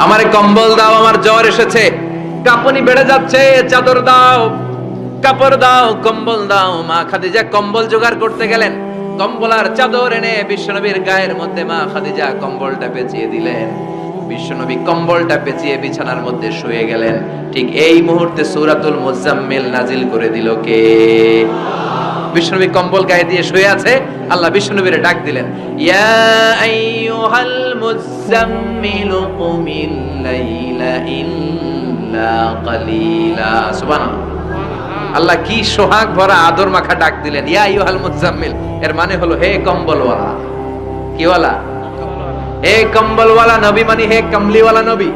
আমারে কম্বল দাও, আমার জ্বর এসেছে, কাঁপুনি বেড়ে যাচ্ছে, চাদর দাও। কাপড় দাও, কম্বল দাও। মা খাদিজা কম্বল জোগাড় করতে গেলেন, কম্বল আর চাদর এনে বিশ্বনবীর গায়ের মধ্যে মা খাদিজা কম্বলটা পেঁচিয়ে দিলেন। বিশ্বনবী কম্বলটা পেঁচিয়ে বিছানার মধ্যে শুয়ে গেলেন। ঠিক এই মুহূর্তে সূরাতুল মুজাম্মিল নাজিল করে দিল কে? বিশ্বনবী কম্বল গায়ে দিয়ে শুয়ে আছে, আল্লাহ বিশ্বনবীরে ডাক দিলেন, ইয়া আইয়ুহাল মুজাম্মিল কুমিল লাইলা ইল্লা কালিলা। সুবহানাল্লাহ। আল্লাহ কি সোহাগ ভরা আদর মাখা ডাক দিলেন, ইয়া আইয়ুহাল মুজাম্মিল। এর মানে হলো হে কম্বলওয়ালা। কি ওয়ালা? হে কম্বলওয়ালা নবী, মানে হে কমলিওয়ালা নবী।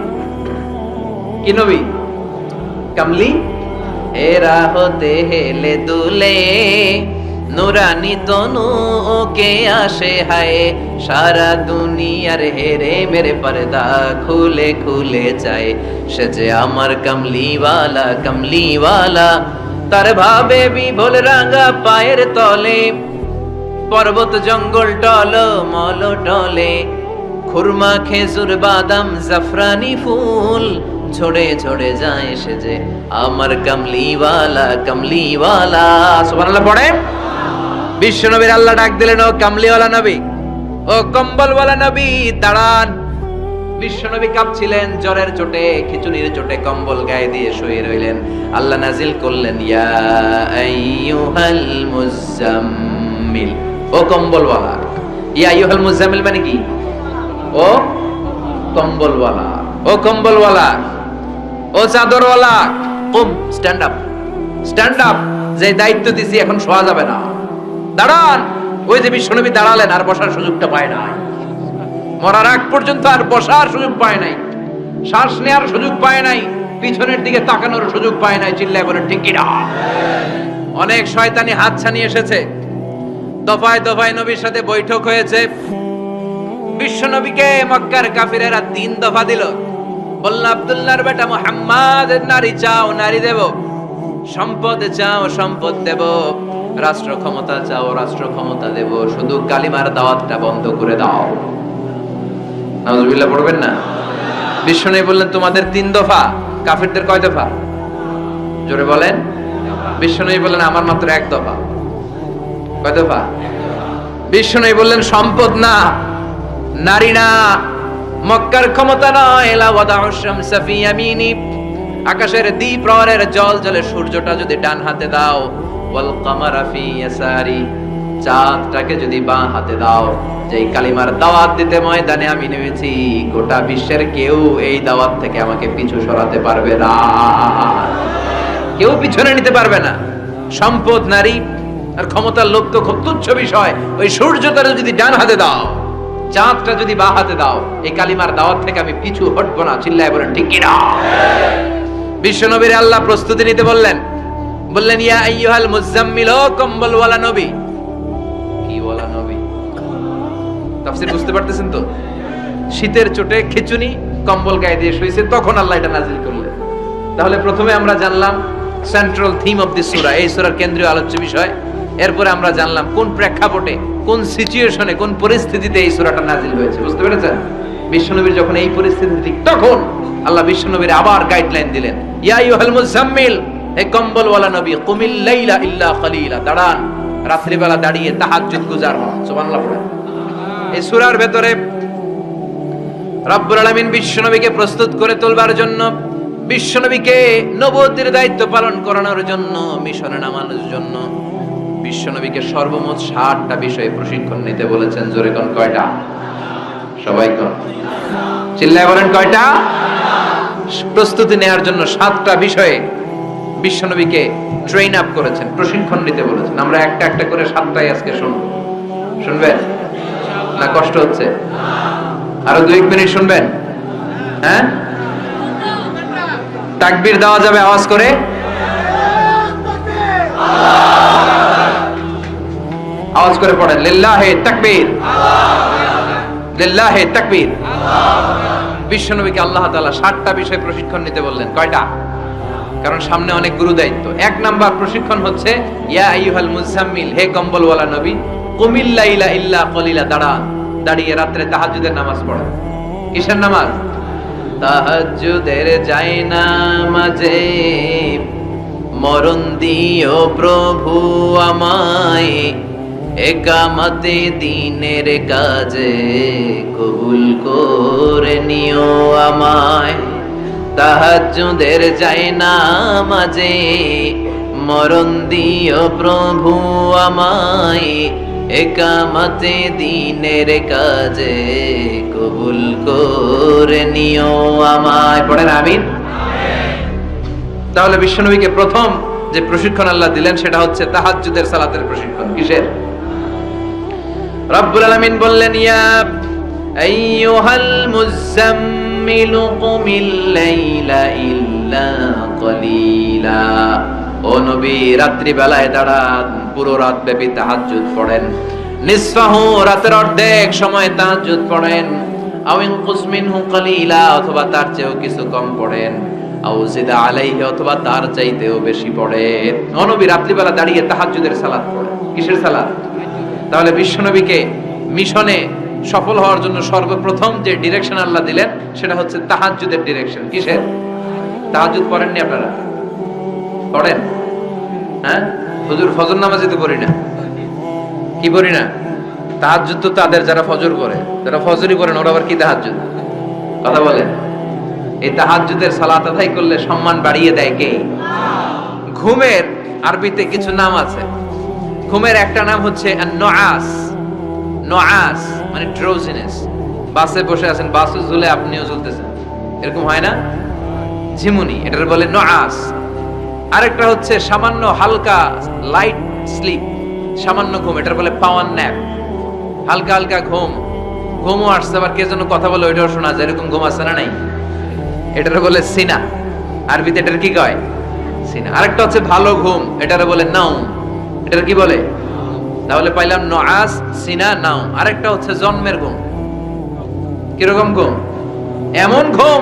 কি নবী? কমলি। এরা হতে হেলে দুলে নুরানি তনু ওকে আসে হায়, সারা দুনিয়ার হেরে মেরে পর্দা খুলে খুলে যায়। সে যে আমার কমলিওয়ালা, কমলিওয়ালা। তার ভাবে বিভোল রাঙা পায়ের তলে, পর্বত জঙ্গল টল মল টলে, খুরমা খেজুর বাদাম জাফরানি ফুল ঝরে ঝরে যায়। সে যে আমার কমলিওয়ালা, কমলিওয়ালা। সুবহানাল্লাহ পড়ে। বিশ্বনবীর আল্লাহ ডাক দিলেন, ও কমলিওয়ালা নবী, ও কম্বলওয়ালা নবী, দাঁড়ান। বিশ্বনবী কাঁপছিলেন জ্বরের চোটে, খিচুনির চোটে কম্বল গায়ে দিয়ে শুয়ে রইলেন। আল্লাহ নাজিল করলেন, ইয়া আইয়ুহাল মুজাম্মিল। ও কম্বলওয়ালা। ইয়া আইয়ুহাল মুজাম্মিল মানে কি? ও কম্বলওয়ালা, ও কম্বলওয়ালা, ও চাদরওয়ালা, কুম, স্ট্যান্ড আপ, স্ট্যান্ড আপ। যে দায়িত্ব দিছি এখন শোয়া যাবে না, দাঁড়ান। ওই যে বিশ্বনবী দাঁড়ালেন, আর বসার সুযোগটা পায় নাই। মরার আগ পর্যন্ত আর বসার সুযোগ পায় নাই, শ্বাস নেওয়ার সুযোগ পায় নাই, পিছনের দিকে তাকানোর সুযোগ পায় নাই। চিল্লায় বলেন ঠিক কিনা? অনেক শয়তানি হাত ছানিয়ে এসেছে, দফায় দফায় নবীর সাথে বৈঠক হয়েছে। বিশ্বনবীকে মক্কার কাফিরেরা 3 দফা দিল। বলল, আব্দুল্লাহর বেটা মুহাম্মদ, নারী চাও নারী দেব, সম্পদ চাও সম্পদ দেব, রাষ্ট্র ক্ষমতা চাও রাষ্ট্র ক্ষমতা দেব, শুধু কালিমার দাওয়াতটা বন্ধ করে দাও। নাউজুবিল্লাহ পড়বেন না? বিশ্বনবী বললেন, তোমাদের 3 দফা, কাফিরদের কয় দফা? জোরে বলেন। বিশ্বনবী বললেন, আমার মাত্র 1 দফা। কয় দফা? বিশ্বনবী বললেন, সম্পদ না, নারী না, মক্কার ক্ষমতা নয়, লা ওয়াদাউ শামসা ফি ইয়ামিনি। আকাশের দ্বিপ্রহরের জল জলে সূর্যটা যদি ডান হাতে দাও, ওয়াল কামারা ফি ইয়াসারি, চাঁদটাকে যদি বাঁ হাতে দাও। যেই কালিমার দাওয়াত দিতে ময়দানে আমি নেমেছি, গোটা বিশ্বের কেউ এই দাওয়াত থেকে আমাকে পিছু সরাতে পারবে না, কেউ পিছনে নিতে পারবে না। সম্পদ, নারী আর ক্ষমতার লোভ তো খুব তুচ্ছ বিষয়। ওই সূর্যটা যদি ডান হাতে দাও, চাঁদটা যদি বাঁ হাতে দাও, এই কালিমার দাওয়াত থেকে আমি পিছু হটবো না। চিল্লায় বলেন ঠিক কিনা? বিশ্বনবীর আল্লাহ প্রস্তুতি নিতে বললেন, বললেন, ইয়া আইয়ুহাল মুজাম্মিল, ও কম্বলওয়ালা নবী। কি ওয়ালা নবী? তাফসীর বুঝতে পারতেছেন তো? শীতের চোটে খিচুনি, কম্বল গায়ে দিয়ে শুয়েছে, তখন আল্লাহ এটা নাজিল করলেন। তাহলে প্রথমে আমরা জানলাম সেন্ট্রাল থিম অফ দিস সূরা, এই সূরার কেন্দ্রীয় আলোচ্য বিষয়। এরপরে আমরা জানলাম কোন প্রেক্ষাপটে, কোন সিচুয়েশনে, কোন পরিস্থিতিতে এই সূরাটা নাজিল হয়েছে। বুঝতে পেরেছেন? বিশ্বনবীর যখন এই পরিস্থিতি ঠিক, তখন আল্লাহ বিশ্বনবীর আবার গাইডলাইন দিলেন, ইয়া আইয়ুহাল মুজাম্মিল, হে কম্বলওয়ালা নবী, কুমিল লাইলা ইল্লা কালিলা, দাঁড়ান, রাত্রিবেলা দাঁড়িয়ে তাহাজ্জুদ গুজার হন। সুবহানাল্লাহ পড়েন। এই সূরার ভেতরে রব্বুল আলামিন বিশ্বনবীকে প্রস্তুত করে তোলবার জন্য, বিশ্বনবীকে নবুয়তের দায়িত্ব পালন করানোর জন্য, মিশনে নামানোর জন্য বিশ্বনবীকে সর্বমোট 60টা বিষয়ে প্রশিক্ষণ নিতে বলেছেন। জোরে কোন কয়টা? সবাই কোন? চিল্লায় বলেন কয়টা? প্রস্তুতি নেওয়ার জন্য 7টা বিষয়ে বিশ্বনবীকে ট্রেন আপ করেছেন, প্রশিক্ষণ নিতে বলেছেন। আমরা একটা একটা করে 7টাই আজকে শুনবো। শুনবেন না? কষ্ট হচ্ছে? আরো 2-1 মিনিট শুনবেন? হ্যাঁ, তাকবীর দেওয়া যাবে আওয়াজ করে? আওয়াজ করে পড়েন, লিল্লাহে তাকবীর, লিল্লাহে তাকবীর। বিশ্বনবীকে আল্লাহ তাআলা 60টা বিষয় প্রশিক্ষণ নিতে বললেন। কয়টা? কারণ সামনে অনেক গুরু দায়িত্ব। 1 নাম্বার প্রশিক্ষণ হচ্ছে, ইয়া আইয়ুহাল মুজাম্মিল, হে কম্বলওয়ালা নবী, কুমিল লাইলা ইল্লা কালিলা, দাঁড়ান, দাঁড়িয়ে রাত্রে তাহাজ্জুদের নামাজ পড়েন। কিসের নামাজ? তাহাজ্জুদের যায় নামাজে মরণ দিও প্রভু আমায়, একামতে দিনের কাজে কবুল করে নিও আমায়। তাহাজ্জুদের যায় না মাঝে, মরণ দিও প্রভু আমায়, একামতে দিনের কাজে কবুল করে নিও আমায়। পড়েন আমিন। তাহলে বিশ্বনবীকে প্রথম যে প্রশিক্ষণ আল্লাহ দিলেন সেটা হচ্ছে তাহাজ্জুদের সালাতের প্রশিক্ষণ। কিসের? রব্বুল আলামিন বললেন, ইয়া আইয়ুহাল মুযাম্মিলু কুমিল লাইলা ইল্লা কলিলা। ও নবী, রাত্রি বেলায় দাঁড়ান, পুরো রাত ব্যাপী তাহাজ্জুদ পড়েন। নিসফাহু, রাতের অর্ধেক সময় তাহাজ্জুদ পড়েন। আও ইনকুস মিনহু কলিলা, অথবা তার চেয়েও কিছু কম পড়েন। আও জিদা আলাইহি, অথবা তার চাইতেও বেশি পড়েন। ও নবী, রাত্রিবেলা দাঁড়িয়ে তাহাজ্জুদের সালাত পড়েন। কিসের সালাত? তাহলে বিশ্বনবীকে মিশনে সফল হওয়ার জন্য সর্বপ্রথম যে ডিরেকশন আল্লাহ দিলেন সেটা হচ্ছে তাহাজ্জুদের ডিরেকশন। কিসের? তাহাজ্জুদ পড়েননি আপনারা? পড়েন? হ্যাঁ, হুজুর ফজর নামাজই তো পড়ি না। কি পড়ি না? তাহাজ্জুদ তো তাদের যারা ফজর করে, যারা ফজরই করেন ওরা আবার কি তাহাজ্জুদ? কথা বলেন। এই তাহাজ্জুদের সালাত আদায় করলে সম্মান বাড়িয়ে দেয় কে? ঘুমের আরবিতে কিছু নাম আছে। ঘুমের একটা নাম হচ্ছে নুআস। নুআস মানে ড্রোজিনেস। বাসে বসে আছেন, বাসও ঝুলে আপনিও ঝুলতেছেন, এরকম হয় না? ঝিমুনি, এটার বলে নুআস। আরেকটা হচ্ছে সামান্য হালকা লাইট স্লিপ, সামান্য ঘুম, এটার বলে পাওয়ার ন্যাপ। হালকা হালকা ঘুম, ঘুমও আসছে, আবার কে যেন কথা বলে ওইটাও শোনা যায়, এরকম ঘুম আসছে না? নাই, এটার বলে সিনা। আরবিতে এটার কি কয়? সিনা। আরেকটা হচ্ছে ভালো ঘুম, এটার বলে নাও। এটার কি বলে? তাহলে পাইলাম নুআস, সিনা, নাও। আরেকটা হচ্ছে জন্মের ঘুম। কিরকম ঘুম? এমন ঘুম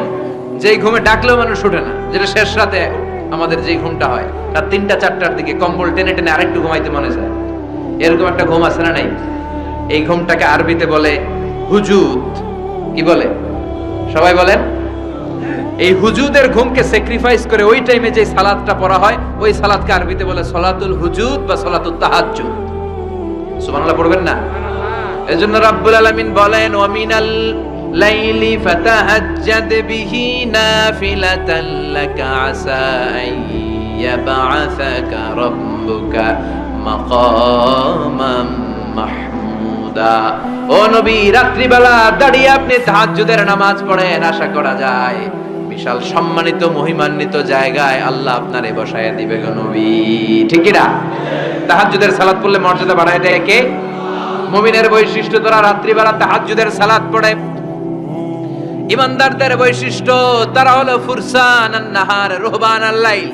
যেই ঘুমে ডাকলেও মানুষ উঠে না, যেটা শেষ রাতে আমাদের যে ঘুমটা হয়, রাত ৩টা-৪টার দিকে কম্বল টেনে টেনে আরেকটু ঘুমাইতে মনে যায়, এরকম একটা ঘুম আছে না? নাই। এই ঘুমটাকে আরবিতে বলে হুজুদ। কি বলে? সবাই বলেন। এই হুজুদের ঘুমকে স্যাক্রিফাইস করে ওই টাইমে যে সালাতটা পড়া হয়, ওই সালাতকে আরবিতে বলে সলাতুল হুজুদ বা সলাতুত তাহাজ্জুদ। সুবহানাল্লাহ পড়বেন না? এজন্য রাব্বুল আলামিন বলেন, ওয়া মিনাল লাইলি ফাতাহাজ্জাদ বিহি নাফিলাতান লাকা আসা আইয়াবআসাকা রাব্বুকা মাকামাম মাহমুদা। ও নবী, রাত্রিবেলা দাঁড়িয়ে আপনি তাহাজ্জুদের নামাজ পড়েন, আশা করা যায় বিশাল সম্মানিত মহিমান্বিত জায়গায় আল্লাহ আপনারে বসায় দিবে গো নবী। ঠিক কি না? তাহাজ্জুদের সালাত পড়লে মর্যাদা বাড়ায় দেয় কে? মুমিনের বৈশিষ্ট্য, তারা রাত্রিবেলা তাহাজ্জুদের সালাত পড়ে। ইমানদারদের বৈশিষ্ট্য, তারা হলো ফুরসানান নাহার রুহবানাল লাইল।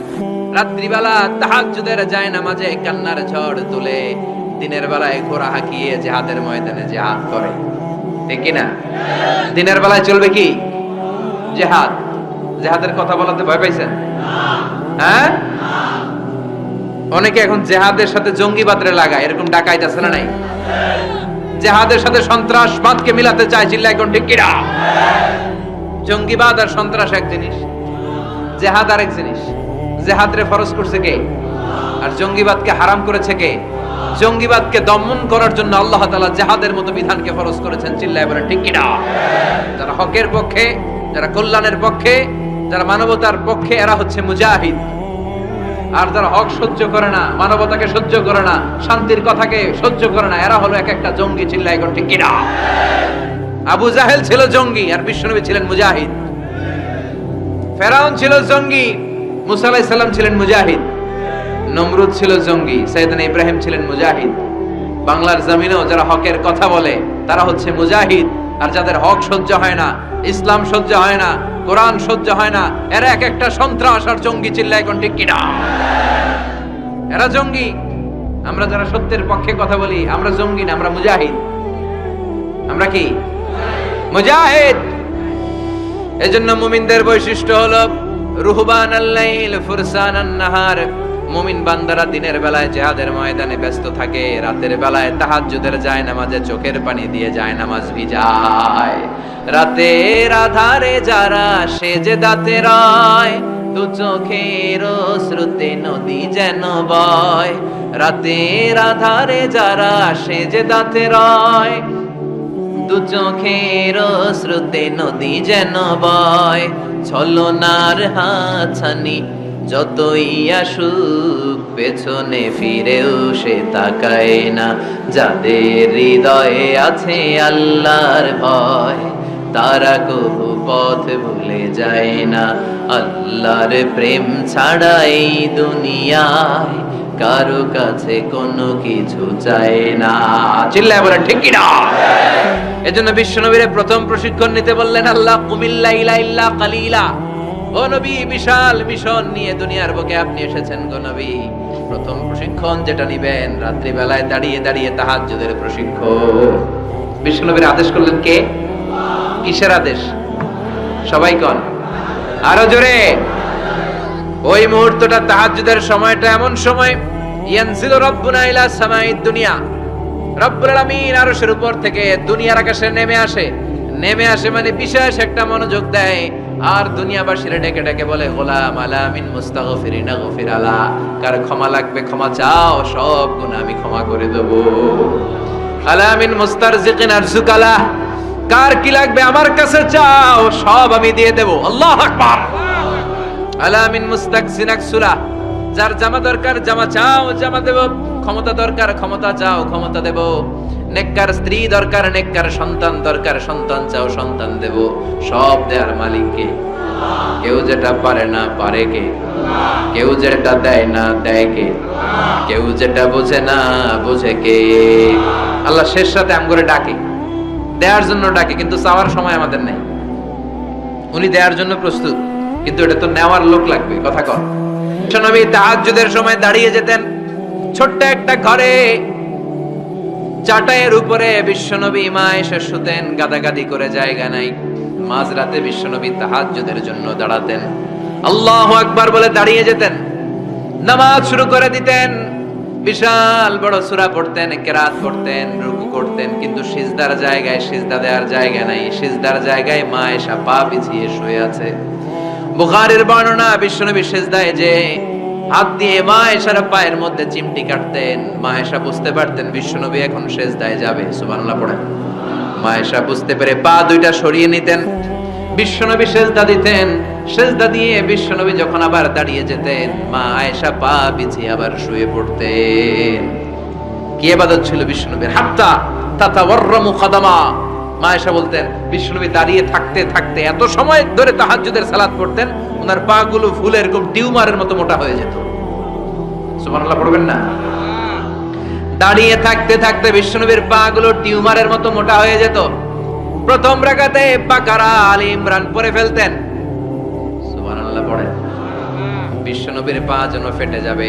রাত্রিবেলা তাহাজ্জুদের যায় নামাজে কান্নার ঝড় তুলে, দিনের বেলায় ঘোড়া হাঁকিয়ে জিহাদের ময়দানে জিহাদ করে। ঠিক কি না? দিনের বেলায় চলবে কি? জিহাদ। জিহাদের কথা বলাতে ভয় পাইছেন? হ্যাঁ, অনেকে এখন জিহাদের সাথে জঙ্গিবাদরে লাগায়, এরকম ডাকাইত আছে না? নাই। জিহাদের সাথে সন্ত্রাসবাদকে মিলাতে চায়, চিল্লা এখন ঠিক কি না? জঙ্গিবাদ আর সন্ত্রাস এক জিনিস, জিহাদ আরেক জিনিস। জিহাদরে ফরজ করছে কে? আর জঙ্গিবাদকে হারাম করেছে কে? জঙ্গিবাদকে দমন করার জন্য আল্লাহ তাআলা জিহাদের মতো বিধানকে ফরজ করেছেন। চিল্লায় বলেন ঠিক কি না? যারা হকের পক্ষে, যারা কল্যাণের পক্ষে, যারা মানবতার পক্ষে, এরা হচ্ছে মুজাহিদ। আর যারা হক সহ্য করে না, মানবতাকে সহ্য করে না, শান্তির কথাকে সহ্য করে না, এরা হলো এক একটা জঙ্গি। চিল্লায় এখন ঠিক কি না? আবু জাহেল ছিল জঙ্গি আর বিশ্বনবী ছিলেন মুজাহিদ। ফেরাউন ছিল জঙ্গি, মুসা আলাইহিস সালাম ছিলেন মুজাহিদ। নমরুদ ছিল জঙ্গি, সাইয়েদনা ইব্রাহিম ছিলেন মুজাহিদ। বাংলার জমিনেও যারা হকের কথা বলে তারা হচ্ছে মুজাহিদ। আর যাদের হক সহ্য হয় না, ইসলাম সহ্য হয় না, কোরআন সহ্য হয় না, এরা এক একটা সন্ত্রাস আর জঙ্গি। চিল্লায় এখন ঠিক কি না? এরা জঙ্গি। আমরা যারা সত্যের পক্ষে কথা বলি, আমরা জঙ্গি না, আমরা মুজাহিদ। আমরা কি? মুজাহিদ। এজন্য মুমিনদের বৈশিষ্ট্য হলো রুহবানাল লাইল ফুরসানান নাহার। মুমিন বান্দারা দিনের বেলায় জিহাদের ময়দানে ব্যস্ত থাকে, রাতের বেলায় তাহাজ্জুদের যায় নামাজে চোখের পানি দিয়ে যায় নামাজ ভিজায়। রাতের আধারে যারা সেজদাতে রয়, দু চোখের শ্রুতে নদী যেন বয়, রাতের আধারে যারা আসে যে দাঁতে রয়, দু চোখের স্রোতে নদী যেন বয়, ছলনার হাতছানি যতই আসুক পেছনে ফিরেও সে তাকায় না। যাদের হৃদয়ে আছে আল্লাহর ভয়, তারা কবু পথ ভুলে যায় না। আল্লাহর প্রেম ছাড়া এই দুনিয়ায় কারো কাছে কোনো কিছু চায় না। চিল্লায় বলেন ঠিক কি না? এজন্য বিশ্বনবীর প্রথম প্রশিক্ষণ নিতে বললেন আল্লাহ, কুমিল্লা ইলা ইল্লা কালিলা। ও নবী, বিশাল মিশন নিয়ে দুনিয়ার বুকে আপনি এসেছেন গো নবী। প্রথম প্রশিক্ষণ যেটা নিবেন, রাত্রি বেলায় দাঁড়িয়ে দাঁড়িয়ে তাহাজ্জুদের প্রশিক্ষণ। বিশ্বনবীর আদেশ করলেন কে? কিসের আদেশ? সবাই কোন আরো জোরে। ওই মুহূর্তটা তাহাজ্জুদের সময়টা এমন সময়, ইয়ানজিলু রাব্বুনা ইলা সামাইদ দুনিয়া, রব্বুল আলামিন আরশের উপর থেকে দুনিয়ার আকাশে নেমে আসে। নেমে আসে মানে বিশেষ একটা মনোযোগ দেয়, আর দুনিয়াবাসীরা ডেকে ডেকে বলে, গোলাম আলা মিন মুস্তাগফিরিনা গফির আলা, কার ক্ষমা লাগবে ক্ষমা চাও, সব গুনাহ আমি ক্ষমা করে দেব। আলা মিন মুস্তারজিকিন আরজুক আলা, কার কি লাগবে আমার কাছে চাও, সব আমি দিয়ে দেব। আল্লাহু আকবার। আলা মিন মুস্তাকসিন আকসুলা, যার জামা দরকার জামা চাও জামা দেব, ক্ষমতা দরকার ক্ষমতা চাও ক্ষমতা দেব, নেককার স্ত্রী দরকার নেককার সন্তান দরকার সন্তান চাও সন্তান দেব। সব দেয়ার মালিক কে? কেউ যেটা পারে না পারে কে? কেউ যেটা দেয় না দেয় কে? কেউ যেটা বোঝে না বোঝে কে? আল্লাহ শেষ রাতে আম করে ডাকে, দেওয়ার জন্য ডাকে, কিন্তু চাওয়ার সময় আমাদের নেই। উনি দেওয়ার জন্য প্রস্তুত, কিন্তু এটা তো নেওয়ার লোক লাগবে। কথা কর। নবী তাহাজ্জুদের সময় দাঁড়িয়ে যেতেন ছোট্ট একটা ঘরে, চাটাইয়ের উপরে বিশ্বনবী মা এসে শুতেন, গাদাগাদি করে জায়গা নাই। মাঝরাতে বিশ্বনবী তাহাজ্জুদের জন্য দাঁড়াতেন, আল্লাহু আকবার বলে দাঁড়িয়ে যেতেন, নামাজ শুরু করে দিতেন। বিশাল বড় সূরা পড়তেন, কেরাত পড়তেন, রুকু করতেন, কিন্তু সিজদার জায়গায় সিজদা দেওয়ার জায়গা নাই। সিজদার জায়গায় মা এসা পা বিছিয়ে শুয়ে আছে। বুখারীর বর্ণনা, বিশ্বনবী সিজদায় যে হাত দিয়ে মা এসার পায়ের মধ্যে চিমটি কাটতেন, মা এসা বুঝতে পারতেন বিশ্বনবী এখন সিজদায় যাবে। সুবহানাল্লাহ পড়েন। মা এসা বুঝতে পেরে পা দুইটা সরিয়ে নিতেন, বিশ্বনবী সিজদা দিতেন। সিজদা দিয়ে বিশ্বনবী যখন আবার দাঁড়িয়ে যেতেন, মা আয়েশা পা বিছিয়ে আবার শুয়ে পড়তেন। কি ইবাদত ছিল বিশ্বনবীর! হাত্তা তাতাওয়াররামু খাদামা। মা আয়েশা বলতেন বিশ্বনবী দাঁড়িয়ে থাকতে থাকতে এত সময় ধরে তাহাজ্জুদের সালাত পড়তেন, ওনার পা গুলো ফুলের এরকম টিউমারের মতো মোটা হয়ে যেত। সুবহানাল্লাহ পড়বেন না? দাঁড়িয়ে থাকতে থাকতে বিশ্বনবীর পা গুলো টিউমারের মতো মোটা হয়ে যেত। প্রথম রাকাতে বাকারা আলে ইমরান পড়ে ফেলতেন। সুবহানাল্লাহ পড়েন। বিশ্বনবীর পা যেন ফেটে যাবে,